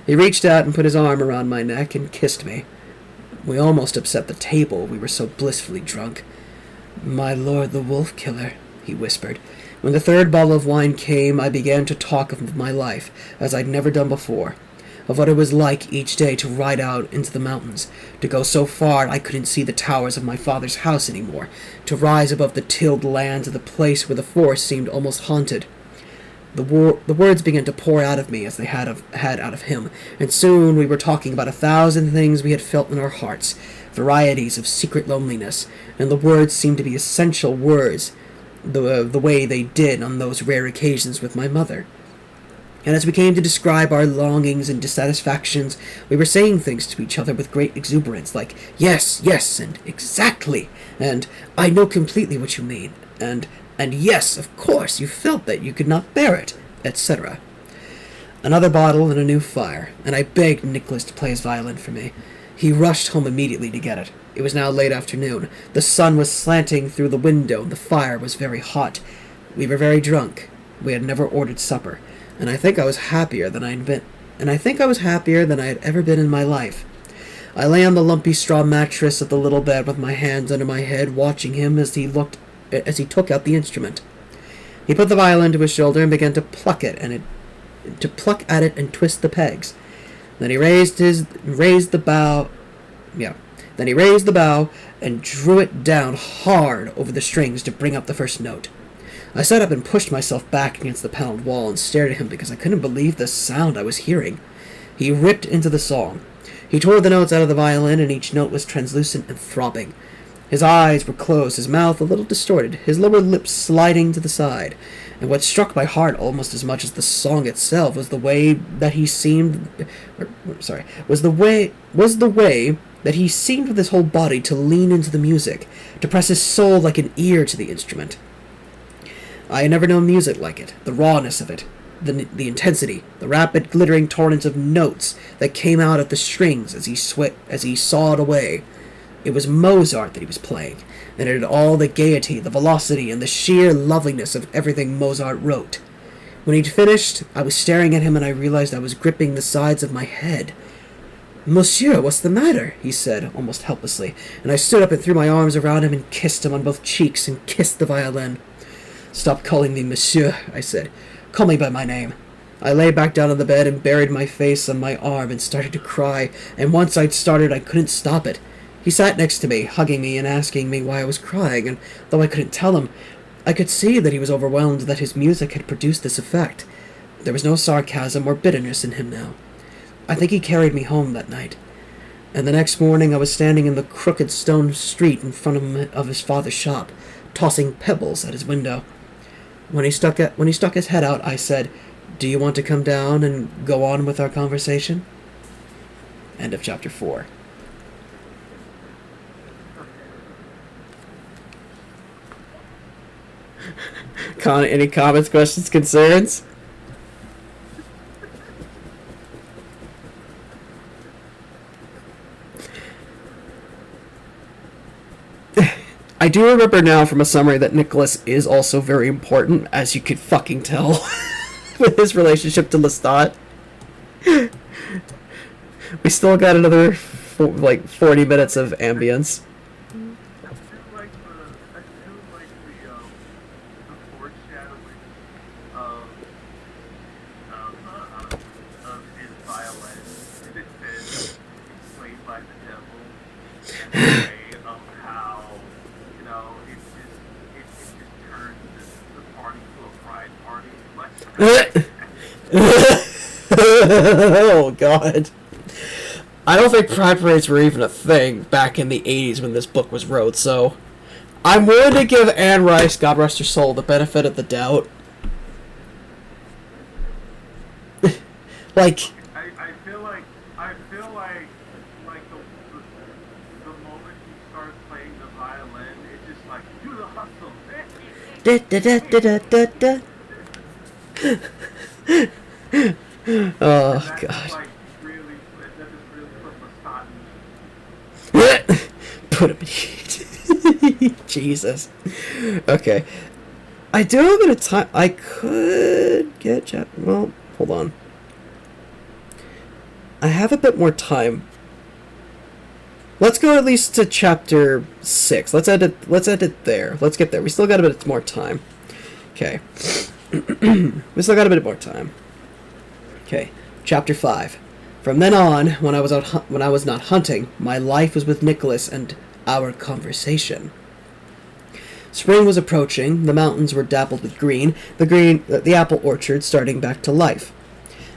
He reached out and put his arm around my neck and kissed me. We almost upset the table, we were so blissfully drunk. My lord the wolf killer, he whispered. When the third bottle of wine came, I began to talk of my life, as I'd never done before. Of what it was like each day to ride out into the mountains, to go so far I couldn't see the towers of my father's house any more, to rise above the tilled lands of the place where the forest seemed almost haunted. The words began to pour out of me as they had out of him, and soon we were talking about 1,000 things we had felt in our hearts, varieties of secret loneliness, and the words seemed to be essential words, the way they did on those rare occasions with my mother. And as we came to describe our longings and dissatisfactions, we were saying things to each other with great exuberance, like, yes, yes, and exactly, and I know completely what you mean, and yes, of course, you felt that you could not bear it, etc. Another bottle and a new fire, and I begged Nicholas to play his violin for me. He rushed home immediately to get it. It was now late afternoon. The sun was slanting through the window, and the fire was very hot. We were very drunk. We had never ordered supper. And I think I was happier than I had ever been in my life. I lay on the lumpy straw mattress of the little bed with my hands under my head, watching him as he took out the instrument. He put the violin to his shoulder and began to pluck at it and twist the pegs. Then he raised the bow and drew it down hard over the strings to bring up the first note. I sat up and pushed myself back against the paneled wall and stared at him because I couldn't believe the sound I was hearing. He ripped into the song. He tore the notes out of the violin, and each note was translucent and throbbing. His eyes were closed, his mouth a little distorted, his lower lip sliding to the side. And what struck my heart almost as much as the song itself was the way that he seemed with his whole body to lean into the music, to press his soul like an ear to the instrument. I had never known music like it, the rawness of it, the intensity, the rapid glittering torrents of notes that came out at the strings as he sawed away. It was Mozart that he was playing, and it had all the gaiety, the velocity, and the sheer loveliness of everything Mozart wrote. When he'd finished, I was staring at him and I realized I was gripping the sides of my head. "Monsieur, what's the matter?" he said, almost helplessly, and I stood up and threw my arms around him and kissed him on both cheeks and kissed the violin. "Stop calling me monsieur," I said. "Call me by my name." I lay back down on the bed and buried my face on my arm and started to cry, and once I'd started, I couldn't stop it. He sat next to me, hugging me and asking me why I was crying, and though I couldn't tell him, I could see that he was overwhelmed that his music had produced this effect. There was no sarcasm or bitterness in him now. I think he carried me home that night. And the next morning I was standing in the crooked stone street in front of his father's shop, tossing pebbles at his window. When he stuck his head out, I said, "Do you want to come down and go on with our conversation?" End of chapter 4. Any comments, questions, concerns? I do remember now from a summary that Nicholas is also very important, as you could fucking tell, with his relationship to Lestat. We still got another, 40 minutes of ambience. The foreshadowing of his violin, if it says played by the devil, and the way of how, it just turns the party to a pride party. Oh, God. I don't think pride parades were even a thing back in the 80s when this book was wrote, so I'm willing to give Anne Rice, God rest her soul, the benefit of the doubt. I feel like the moment he starts playing the violin, it's just like, do the hustle. Oh, God. Like, that just really put Lestat in. Put him in. Jesus. Okay. I do have a bit of time. I could get chapter. Well, hold on. I have a bit more time. Let's go at least to chapter 6. Let's end it there. Let's get there. We still got a bit more time. Okay. We still got a bit more time. Okay. Chapter 5. From then on, when I was not hunting, my life was with Nicholas and our conversation. Spring was approaching, the mountains were dappled with green, the apple orchard starting back to life.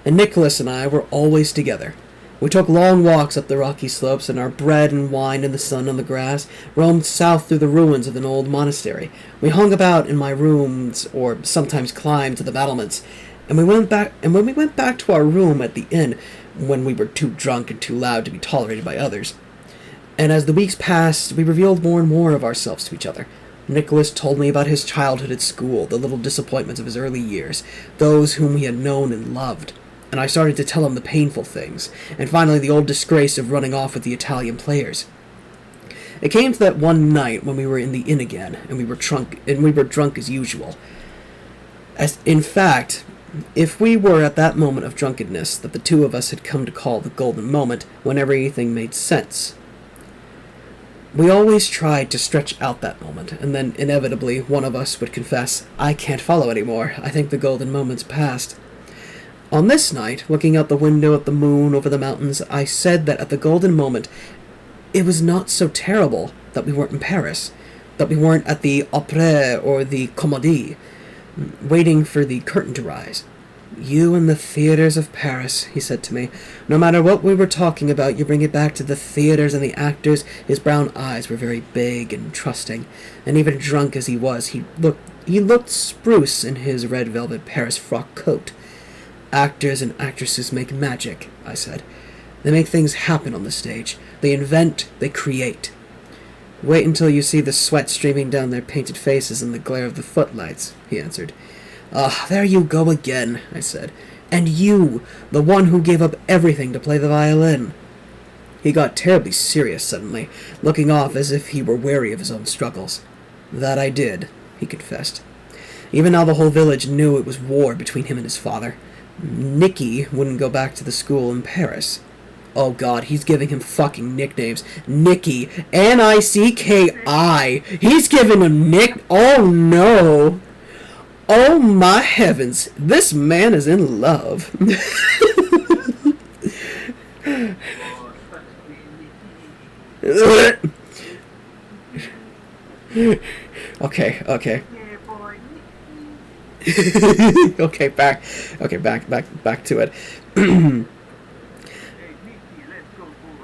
And Nicholas and I were always together. We took long walks up the rocky slopes, and our bread and wine in the sun on the grass, roamed south through the ruins of an old monastery. We hung about in my rooms, or sometimes climbed to the battlements, and when we went back to our room at the inn, when we were too drunk and too loud to be tolerated by others. And as the weeks passed, we revealed more and more of ourselves to each other. Nicholas told me about his childhood at school, the little disappointments of his early years, those whom he had known and loved. And I started to tell him the painful things, and finally the old disgrace of running off with the Italian players. It came to that one night when we were in the inn again, and we were drunk as usual. In fact, If we were at that moment of drunkenness that the two of us had come to call the golden moment, when everything made sense, we always tried to stretch out that moment, and then inevitably one of us would confess, "I can't follow anymore. I think the golden moment's past." On this night, looking out the window at the moon over the mountains, I said that at the golden moment, it was not so terrible that we weren't in Paris, that we weren't at the Opera or the Comédie, waiting for the curtain to rise. "You and the theaters of Paris," he said to me. "No matter what we were talking about, you bring it back to the theaters and the actors." His brown eyes were very big and trusting, and even drunk as he was, he looked spruce in his red velvet Paris frock coat. "Actors and actresses make magic," I said. "They make things happen on the stage. They invent, they create. Wait until you see the sweat streaming down their painted faces in the glare of the footlights," he answered. "Ah, there you go again," I said. "And you, the one who gave up everything to play the violin." He got terribly serious suddenly, looking off as if he were weary of his own struggles. "That I did," he confessed. Even now the whole village knew it was war between him and his father. Nicky wouldn't go back to the school in Paris. Oh god, he's giving him fucking nicknames. Nicky. N-I-C-K-I. He's giving him Nick. Oh no. Oh my heavens. This man is in love. Okay. Yeah, boy. Okay, back to it. Hey, Nikki, let's go for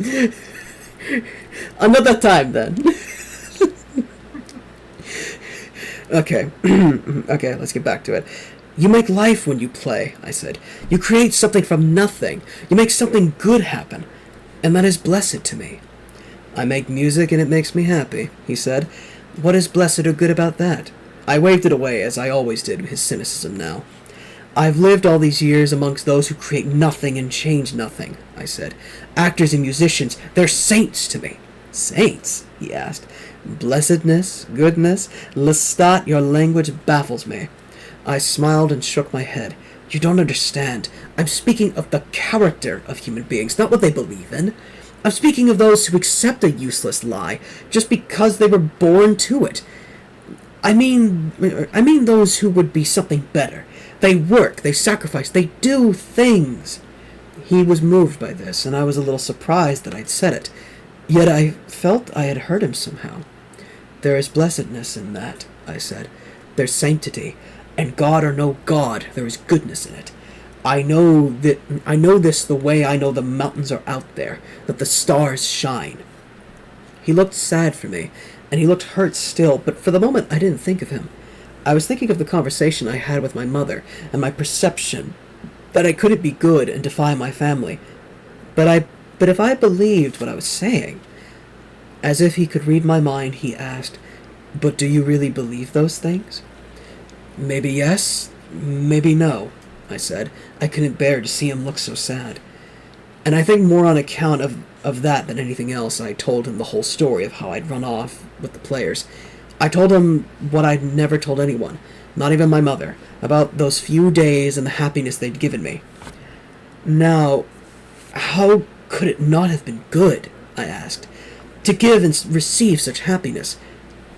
it. Another time then. Okay. Okay, let's get back to it. "You make life when you play," I said. "You create something from nothing. You make something good happen. And that is blessed to me." "I make music and it makes me happy," he said. "What is blessed or good about that?" I waved it away, as I always did his cynicism now. "I've lived all these years amongst those who create nothing and change nothing," I said. "Actors and musicians, they're saints to me." "Saints?" he asked. "Blessedness, goodness, Lestat, your language baffles me." I smiled and shook my head. "You don't understand. I'm speaking of the character of human beings, not what they believe in. I'm speaking of those who accept a useless lie just because they were born to it. I mean those who would be something better. They work, they sacrifice, they do things." He was moved by this, and I was a little surprised that I'd said it. Yet I felt I had hurt him somehow. "There is blessedness in that," I said. "There's sanctity, and God or no God, there is goodness in it. I know this the way I know the mountains are out there, that the stars shine." He looked sad for me, and he looked hurt still, but for the moment I didn't think of him. I was thinking of the conversation I had with my mother, and my perception that I couldn't be good and defy my family. But if I believed what I was saying, as if he could read my mind, he asked, "But do you really believe those things?" "Maybe yes, maybe no," I said. I couldn't bear to see him look so sad. And I think more on account of that than anything else, I told him the whole story of how I'd run off with the players. I told him what I'd never told anyone, not even my mother, about those few days and the happiness they'd given me. "Now, how could it not have been good?" I asked. "To give and receive such happiness.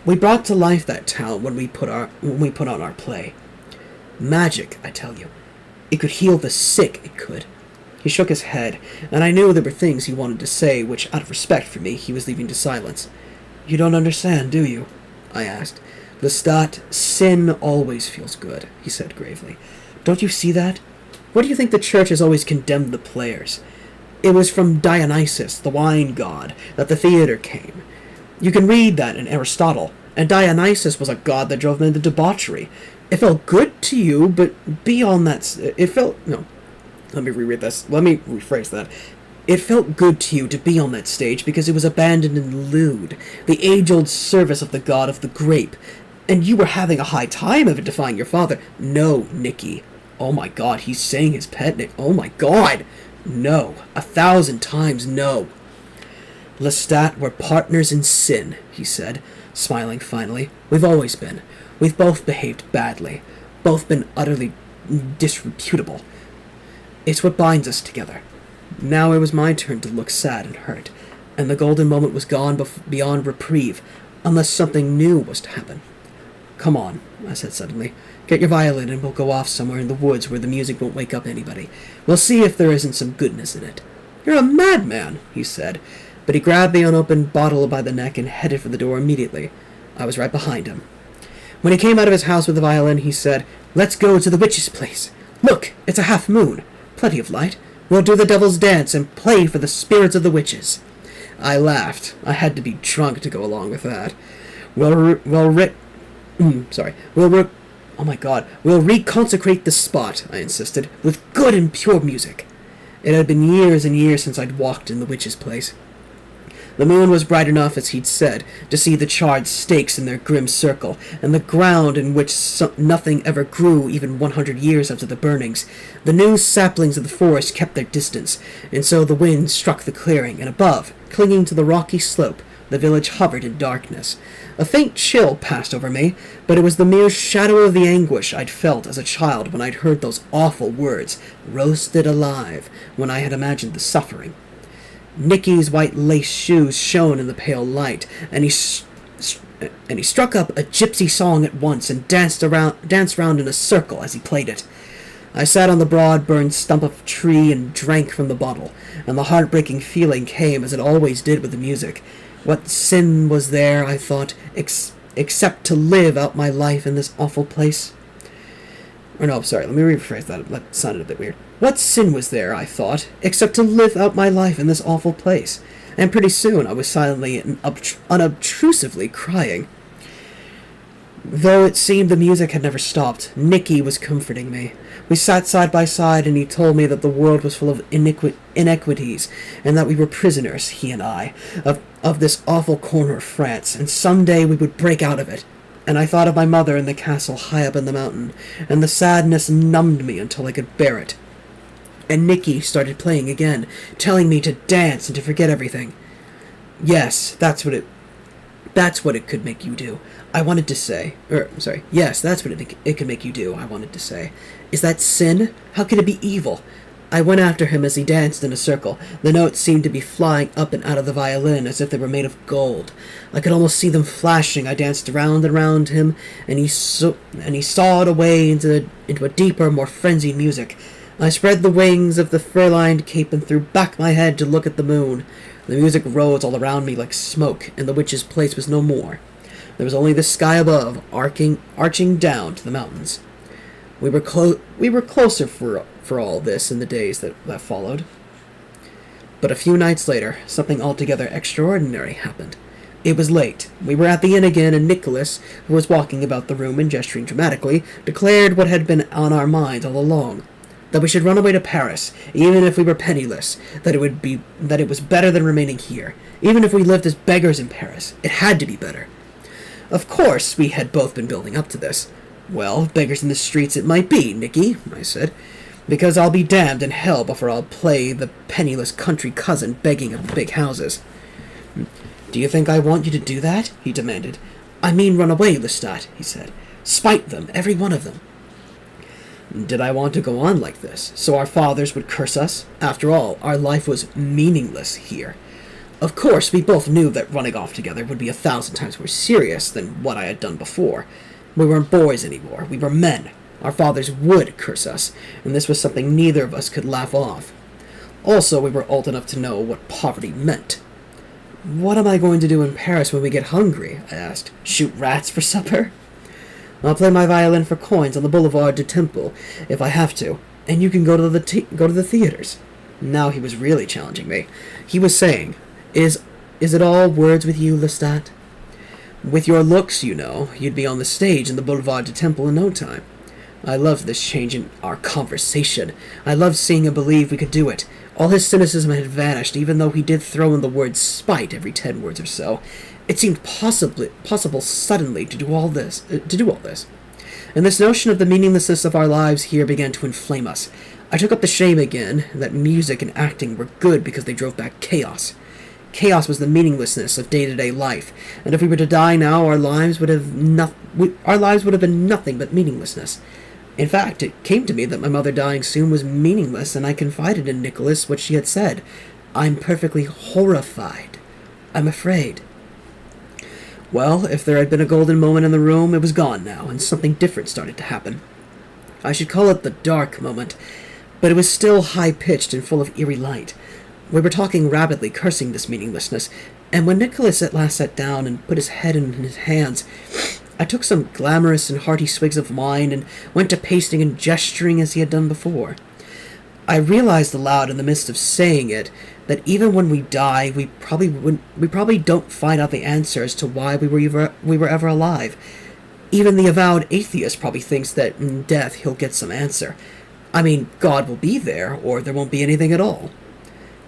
We brought to life that town when we put on our play. Magic, I tell you. It could heal the sick, it could." He shook his head, and I knew there were things he wanted to say which, out of respect for me, he was leaving to silence. "You don't understand, do you?" I asked. "Lestat, sin always feels good," he said gravely. "Don't you see that? What do you think the church has always condemned the players? It was from Dionysus, the wine god, that the theater came. You can read that in Aristotle, and Dionysus was a god that drove men into debauchery. It felt good to you, but beyond that, let me rephrase that. It felt good to you to be on that stage because it was abandoned and lewd, the age-old service of the god of the grape, and you were having a high time of it defying your father. No, Nicky. Oh my god, he's saying his pet name. Oh my god! No. 1,000 times no. Lestat, we're partners in sin, he said. smiling finally. "We've always been. We've both behaved badly. Both been utterly disreputable. It's what binds us together." Now it was my turn to look sad and hurt, and the golden moment was gone beyond reprieve, unless something new was to happen. "Come on," I said suddenly. "Get your violin and we'll go off somewhere in the woods where the music won't wake up anybody. We'll see if there isn't some goodness in it." "You're a madman," he said, but he grabbed the unopened bottle by the neck and headed for the door immediately. I was right behind him. When he came out of his house with the violin, he said, "Let's go to the witch's place. Look, it's a half moon. Plenty of light. We'll do the devil's dance and play for the spirits of the witches." I laughed. I had to be drunk to go along with that. We'll reconsecrate the spot," I insisted, "with good and pure music." It had been years and years since I'd walked in the witch's place. The moon was bright enough, as he'd said, to see the charred stakes in their grim circle, and the ground in which nothing ever grew even 100 years after the burnings. The new saplings of the forest kept their distance, and so the wind struck the clearing, and above, clinging to the rocky slope, the village hovered in darkness. A faint chill passed over me, but it was the mere shadow of the anguish I'd felt as a child when I'd heard those awful words, "roasted alive," when I had imagined the suffering. Nicky's white lace shoes shone in the pale light, and he struck up a gypsy song at once and danced round in a circle as he played it. I sat on the broad burned stump of a tree and drank from the bottle, and the heartbreaking feeling came as it always did with the music. What sin was there, I thought, except to live out my life in this awful place? Or no, sorry, let me rephrase that. That sounded a bit weird. What sin was there, I thought, except to live out my life in this awful place? And pretty soon I was silently and unobtrusively crying. Though it seemed the music had never stopped, Nicky was comforting me. We sat side by side, and he told me that the world was full of inequities, and that we were prisoners, he and I, of this awful corner of France, and someday we would break out of it. And I thought of my mother in the castle high up in the mountain, and the sadness numbed me until I could bear it. And Nicky started playing again, telling me to dance and to forget everything. Yes, that's what it could make you do. I wanted to say, yes, that's what it could make you do, I wanted to say. Is that sin? How could it be evil? I went after him as he danced in a circle. The notes seemed to be flying up and out of the violin as if they were made of gold. I could almost see them flashing. I danced round and round him, and he sawed away into a deeper, more frenzied music. I spread the wings of the fur-lined cape and threw back my head to look at the moon. The music rose all around me like smoke, and the witch's place was no more. There was only the sky above, arching down to the mountains. We were closer for all this in the days that followed. But a few nights later, something altogether extraordinary happened. It was late. We were at the inn again, and Nicholas, who was walking about the room and gesturing dramatically, declared what had been on our minds all along. That we should run away to Paris, even if we were penniless, that it was better than remaining here. Even if we lived as beggars in Paris, it had to be better. Of course, we had both been building up to this. "Well, beggars in the streets it might be, Nicky," I said, "because I'll be damned in hell before I'll play the penniless country cousin begging at the big houses." "Do you think I want you to do that?" he demanded. "I mean run away, Lestat," he said. "Spite them, every one of them." Did I want to go on like this, so our fathers would curse us? After all, our life was meaningless here. Of course, we both knew that running off together would be 1,000 times more serious than what I had done before. We weren't boys anymore. We were men. Our fathers would curse us, and this was something neither of us could laugh off. Also, we were old enough to know what poverty meant. "What am I going to do in Paris when we get hungry?" I asked. "Shoot rats for supper?" "I'll play my violin for coins on the Boulevard du Temple, if I have to, and you can go to the theaters." Now he was really challenging me. He was saying, Is it all words with you, Lestat? With your looks, you know, you'd be on the stage in the Boulevard du Temple in no time." I loved this change in our conversation. I loved seeing him believe we could do it. All his cynicism had vanished, even though he did throw in the word spite every 10 words or so. It seemed possible suddenly to do all this. And this notion of the meaninglessness of our lives here began to inflame us. I took up the shame again that music and acting were good because they drove back chaos. Chaos was the meaninglessness of day-to-day life, and if we were to die now, our lives would have been nothing but meaninglessness. In fact, it came to me that my mother dying soon was meaningless, and I confided in Nicholas what she had said. I'm perfectly horrified. I'm afraid. Well, if there had been a golden moment in the room, it was gone now, and something different started to happen. I should call it the dark moment, but it was still high-pitched and full of eerie light. We were talking rapidly, cursing this meaninglessness, and when Nicholas at last sat down and put his head in his hands, I took some glamorous and hearty swigs of wine and went to pacing and gesturing as he had done before. I realized aloud in the midst of saying it that even when we die, we probably don't find out the answer as to why we were ever alive. Even the avowed atheist probably thinks that in death he'll get some answer. I mean, God will be there, or there won't be anything at all.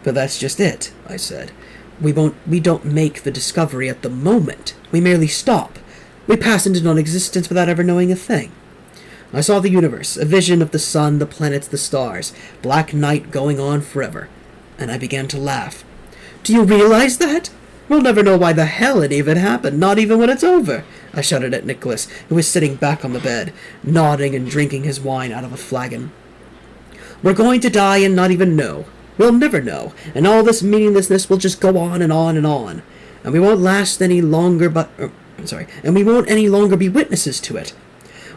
But that's just it, I said. We don't make the discovery at the moment. We merely stop. We pass into non-existence without ever knowing a thing. I saw the universe, a vision of the sun, the planets, the stars, black night going on forever, and I began to laugh. Do you realize that? We'll never know why the hell any of it happened, not even when it's over, I shouted at Nicholas, who was sitting back on the bed, nodding and drinking his wine out of a flagon. We're going to die and not even know. We'll never know, and all this meaninglessness will just go on and on and on, and we won't last any longer and we won't any longer be witnesses to it.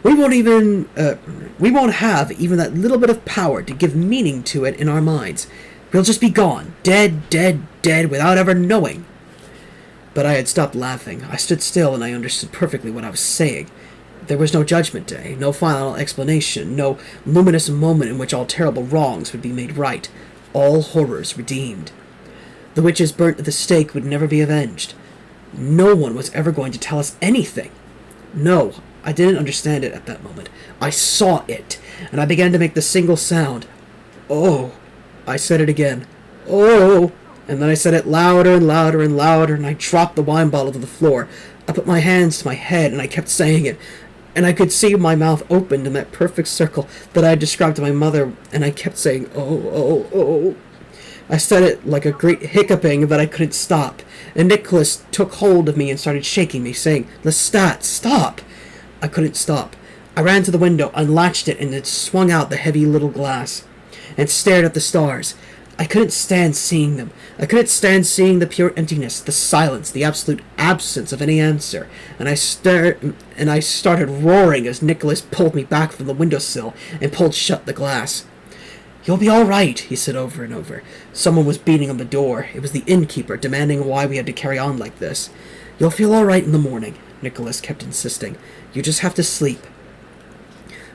We won't have even that little bit of power to give meaning to it in our minds. We'll just be gone, dead, dead, dead, without ever knowing. But I had stopped laughing. I stood still and I understood perfectly what I was saying. There was no judgment day, no final explanation, no luminous moment in which all terrible wrongs would be made right, all horrors redeemed. The witches burnt at the stake would never be avenged. No one was ever going to tell us anything. No, I didn't understand it at that moment. I saw it, and I began to make the single sound. Oh. I said it again. Oh. And then I said it louder and louder and louder, and I dropped the wine bottle to the floor. I put my hands to my head, and I kept saying it. And I could see my mouth opened in that perfect circle that I had described to my mother, and I kept saying, oh, oh, oh. I said it like a great hiccuping that I couldn't stop, and Nicholas took hold of me and started shaking me, saying, Lestat, stop! I couldn't stop. I ran to the window, unlatched it, and it swung out the heavy little glass, and stared at the stars. I couldn't stand seeing them. I couldn't stand seeing the pure emptiness, the silence, the absolute absence of any answer, and I started roaring as Nicholas pulled me back from the windowsill and pulled shut the glass. You'll be all right, he said over and over. Someone was beating on the door. It was the innkeeper, demanding why we had to carry on like this. You'll feel all right in the morning, Nicholas kept insisting. You just have to sleep.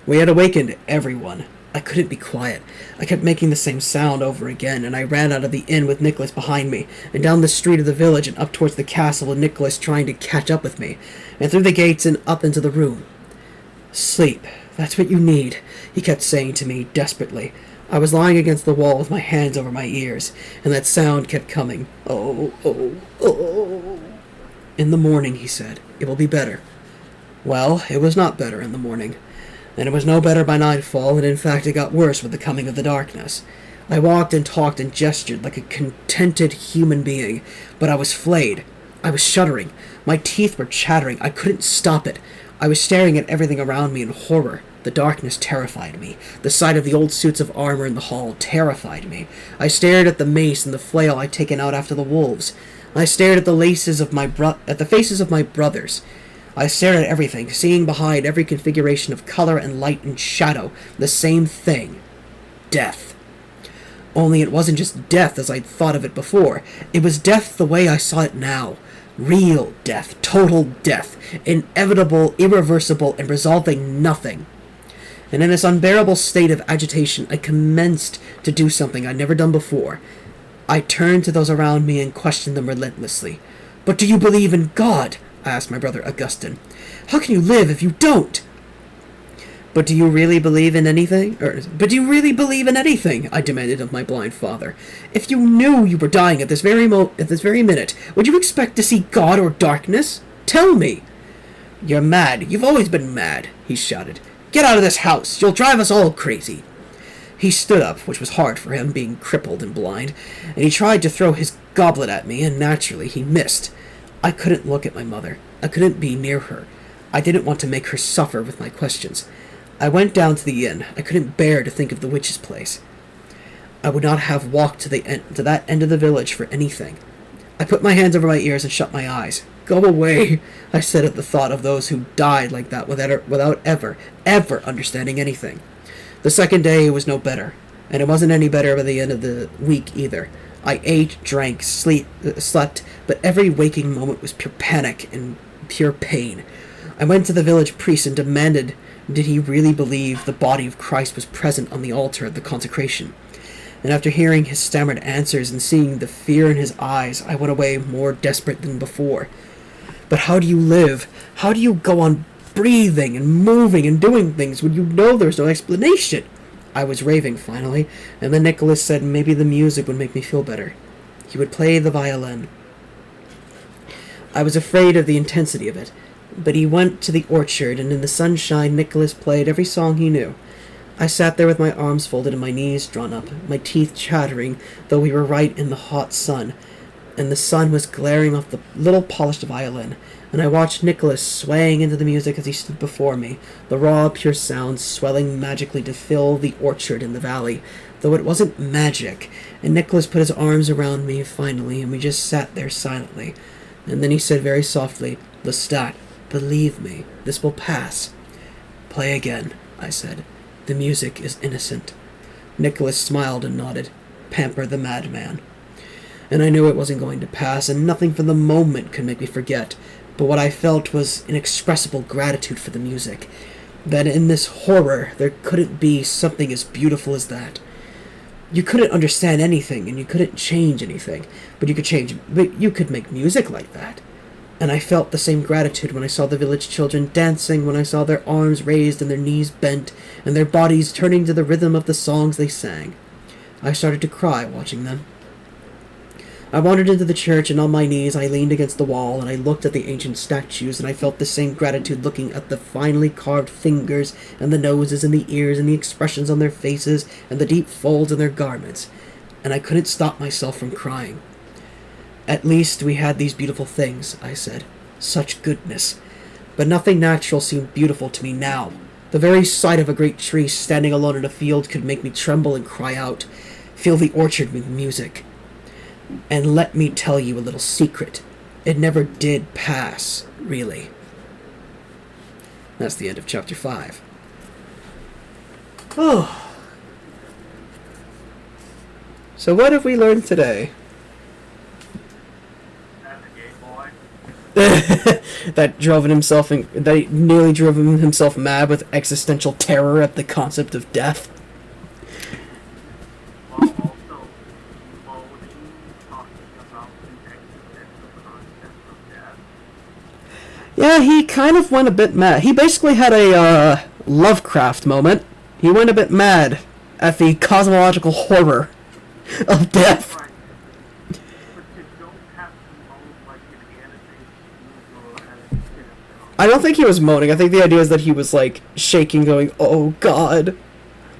We had awakened everyone. I couldn't be quiet. I kept making the same sound over again, and I ran out of the inn with Nicholas behind me, and down the street of the village and up towards the castle with Nicholas trying to catch up with me, and through the gates and up into the room. Sleep. That's what you need, he kept saying to me desperately. I was lying against the wall with my hands over my ears, and that sound kept coming. Oh, oh, oh. In the morning, he said, it will be better. Well, it was not better in the morning, and it was no better by nightfall, and in fact it got worse with the coming of the darkness. I walked and talked and gestured like a contented human being, but I was flayed. I was shuddering. My teeth were chattering. I couldn't stop it. I was staring at everything around me in horror. The darkness terrified me. The sight of the old suits of armor in the hall terrified me. I stared at the mace and the flail I'd taken out after the wolves. I stared at the faces of my brothers. I stared at everything, seeing behind every configuration of color and light and shadow the same thing. Death. Only it wasn't just death as I'd thought of it before. It was death the way I saw it now. Real death. Total death. Inevitable, irreversible, and resolving nothing. And in this unbearable state of agitation, I commenced to do something I'd never done before. I turned to those around me and questioned them relentlessly. But do you believe in God? I asked my brother Augustine. How can you live if you don't? But do you really believe in anything? I demanded of my blind father. If you knew you were dying at this very minute, would you expect to see God or darkness? Tell me. You're mad. You've always been mad, he shouted. Get out of this house. You'll drive us all crazy. He stood up, which was hard for him, being crippled and blind, and he tried to throw his goblet at me, and naturally he missed. I couldn't look at my mother. I couldn't be near her. I didn't want to make her suffer with my questions. I went down to the inn. I couldn't bear to think of the witch's place. I would not have walked to that end of the village for anything. I put my hands over my ears and shut my eyes. Go away, I said at the thought of those who died like that without ever understanding anything. The second day it was no better, and it wasn't any better by the end of the week either. I ate, drank, slept, but every waking moment was pure panic and pure pain. I went to the village priest and demanded did he really believe the body of Christ was present on the altar at the consecration. And after hearing his stammered answers and seeing the fear in his eyes, I went away more desperate than before. But how do you live? How do you go on breathing and moving and doing things when you know there's no explanation? I was raving, finally, and then Nicholas said maybe the music would make me feel better. He would play the violin. I was afraid of the intensity of it, but he went to the orchard, and in the sunshine Nicholas played every song he knew. I sat there with my arms folded and my knees drawn up, my teeth chattering, though we were right in the hot sun, and the sun was glaring off the little polished violin, and I watched Nicholas swaying into the music as he stood before me, the raw, pure sounds swelling magically to fill the orchard in the valley, though it wasn't magic, and Nicholas put his arms around me finally, and we just sat there silently, and then he said very softly, Lestat, believe me, this will pass. Play again, I said. The music is innocent. Nicholas smiled and nodded. Pamper the madman. And I knew it wasn't going to pass, and nothing for the moment could make me forget. But what I felt was inexpressible gratitude for the music. That in this horror there couldn't be something as beautiful as that. You couldn't understand anything, and you couldn't change anything, but you could make music like that. And I felt the same gratitude when I saw the village children dancing, when I saw their arms raised and their knees bent, and their bodies turning to the rhythm of the songs they sang. I started to cry watching them. I wandered into the church, and on my knees I leaned against the wall, and I looked at the ancient statues, and I felt the same gratitude looking at the finely carved fingers, and the noses, and the ears, and the expressions on their faces, and the deep folds in their garments. And I couldn't stop myself from crying. At least we had these beautiful things, I said. Such goodness. But nothing natural seemed beautiful to me now. The very sight of a great tree standing alone in a field could make me tremble and cry out. Fill the orchard with music. And let me tell you a little secret. It never did pass, really. That's the end of chapter 5. Oh. So what have we learned today? that nearly drove himself mad with existential terror at the concept of death. While also slowly talking about the existential concept of death. Yeah, he kind of went a bit mad. He basically had a Lovecraft moment. He went a bit mad at the cosmological horror of death. Right. But you don't have to moan like an animated movie or an film. I don't think he was moaning. I think the idea is that he was, like, shaking, going, oh god.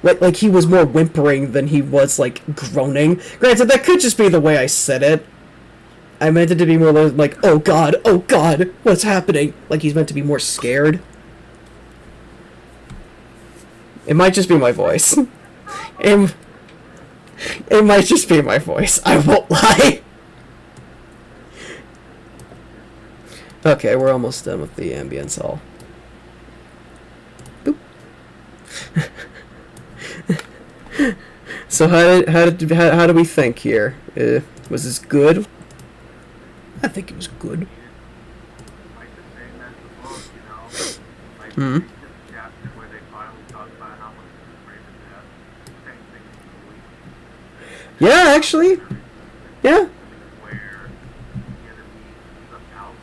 Like he was more whimpering than he was, like, groaning. Granted, that could just be the way I said it. I meant it to be more like, oh god, what's happening? Like he's meant to be more scared. It might just be my voice. It might just be my voice. I won't lie. Okay, we're almost done with the ambience all. Boop. So how do we think here? Was this good? I think it was good. Like the same as the book, you know? Like Hmm. the chapter where they finally talk about how much is afraid of death. Same thing as the week. Yeah, actually. Yeah. Where the enemy is out.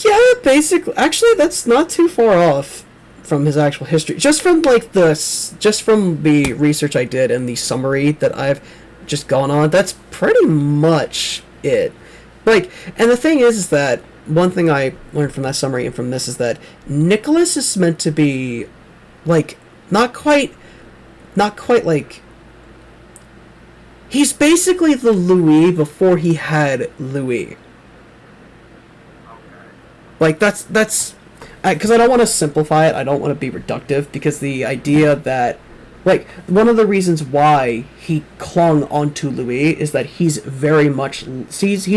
Yeah, basically. Actually, that's not too far off from his actual history. Just from the research I did and the summary that I've just gone on, that's pretty much it. Like, and the thing is that one thing I learned from that summary and from this is that Nicholas is meant to be, like, not quite like, He's basically the Louis before he had Louis. Okay. Like, that's because I don't want to simplify it. I don't want to be reductive, because the idea that, like, one of the reasons why he clung onto Louis is that he's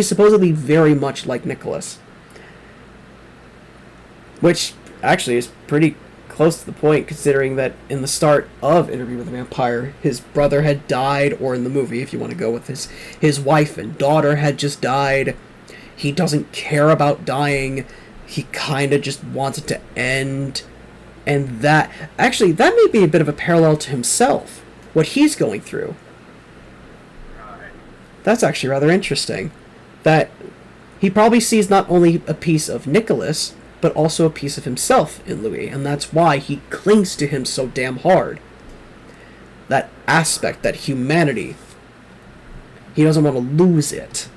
supposedly very much like Nicholas, which actually is pretty close to the point, considering that in the start of Interview with the Vampire, his brother had died, or in the movie, if you want to go with his wife and daughter had just died. He doesn't care about dying. He kind of just wants it to end. And that may be a bit of a parallel to himself, what he's going through. Right. That's actually rather interesting. That he probably sees not only a piece of Nicholas, but also a piece of himself in Louis, and that's why he clings to him so damn hard. That aspect, that humanity. He doesn't want to lose it.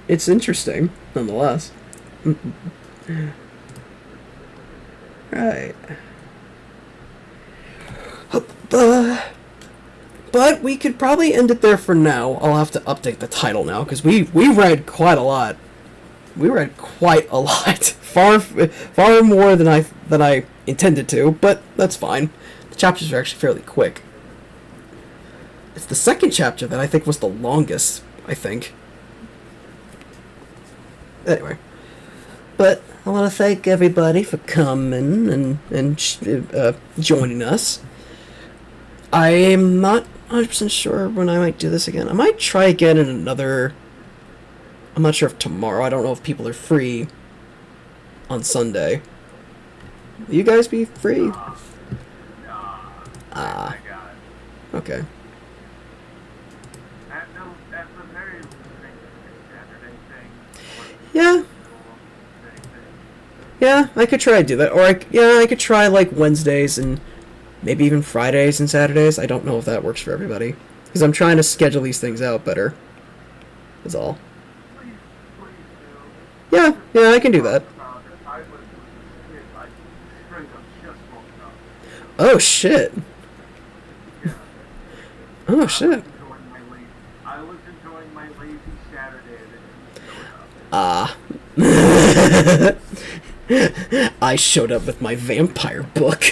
It's interesting, nonetheless. Right. But we could probably end it there for now. I'll have to update the title now, because we read quite a lot. We read quite a lot. Far more than I intended to, but that's fine. The chapters are actually fairly quick. It's the second chapter that I think was the longest, I think. Anyway. But I want to thank everybody for coming and joining us. I am not 100% sure when I might do this again. I might try again in another... I'm not sure if tomorrow. I don't know if people are free on Sunday. Will you guys be free? I got it. Okay. At the very least, Saturday thing. Yeah. Yeah, I could try to do that. Or I could try like Wednesdays and maybe even Fridays and Saturdays. I don't know if that works for everybody, because I'm trying to schedule these things out better. That's all. Please do. Yeah, I can do that. I was like straight up just woke up. Oh shit. Yeah. Oh shit. I was enjoying my lazy Saturday and then showed up. I showed up with my vampire book.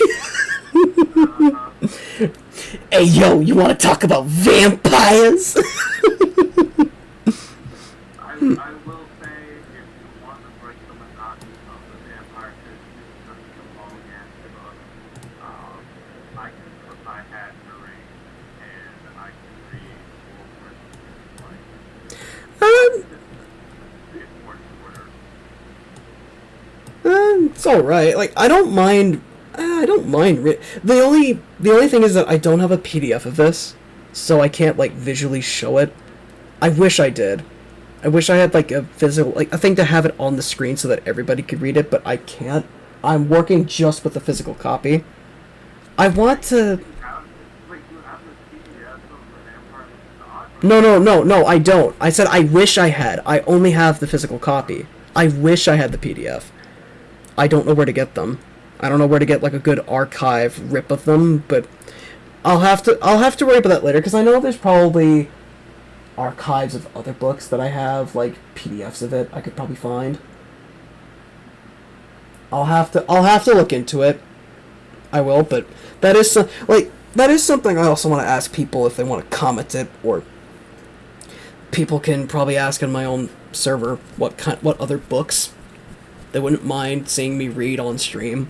Hey yo, you want to talk about vampires? I will say, if you want to break the monotony of the vampire, it's such a long ass book. I can put my hat in the ring and I can read more bit more shorter. It's all right. Like, I don't mind. The only thing is that I don't have a PDF of this, so I can't like visually show it. I wish I did. I wish I had like a physical, like a thing to have it on the screen so that everybody could read it, but I can't. I'm working just with the physical copy. I want to. Wait, you have the PDF of the vampire? No, I don't. I said I wish I had. I only have the physical copy. I wish I had the PDF. I don't know where to get them. I don't know where to get like a good archive rip of them, but I'll have to worry about that later, because I know there's probably archives of other books that I have, like PDFs of it I could probably find. I'll have to look into it. I will, but that is something I also want to ask people if they want to comment it, or people can probably ask on my own server what other books they wouldn't mind seeing me read on stream.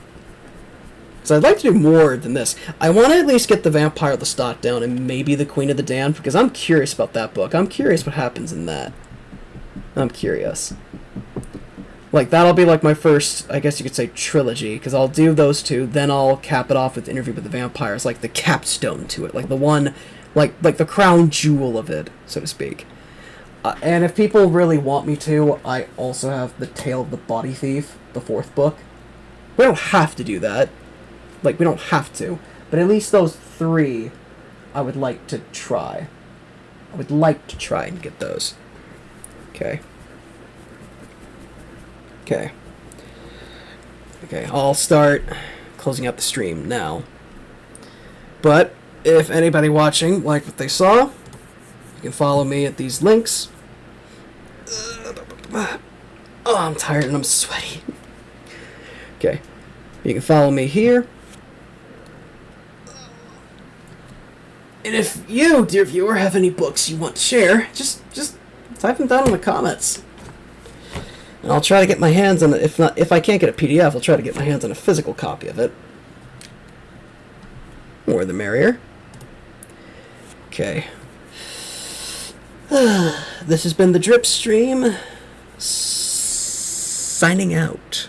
So I'd like to do more than this. I want to at least get the Vampire Lestat down and maybe the Queen of the Damned, because I'm curious about that book. I'm curious what happens in that. I'm curious. Like, that'll be like my first, I guess you could say, trilogy, because I'll do those two, then I'll cap it off with Interview with the Vampires, like the capstone to it, like the one, like the crown jewel of it, so to speak. And if people really want me to, I also have The Tale of the Body Thief, the fourth book. We don't have to do that. Like, we don't have to. But at least those three, I would like to try. I would like to try and get those. Okay. Okay. Okay, I'll start closing out the stream now. But if anybody watching liked what they saw, you can follow me at these links. Oh, I'm tired and I'm sweaty. Okay. You can follow me here. And if you, dear viewer, have any books you want to share, just type them down in the comments. And I'll try to get my hands on it. If I can't get a PDF, I'll try to get my hands on a physical copy of it. More the merrier. Okay. This has been the Drip Stream. Signing out.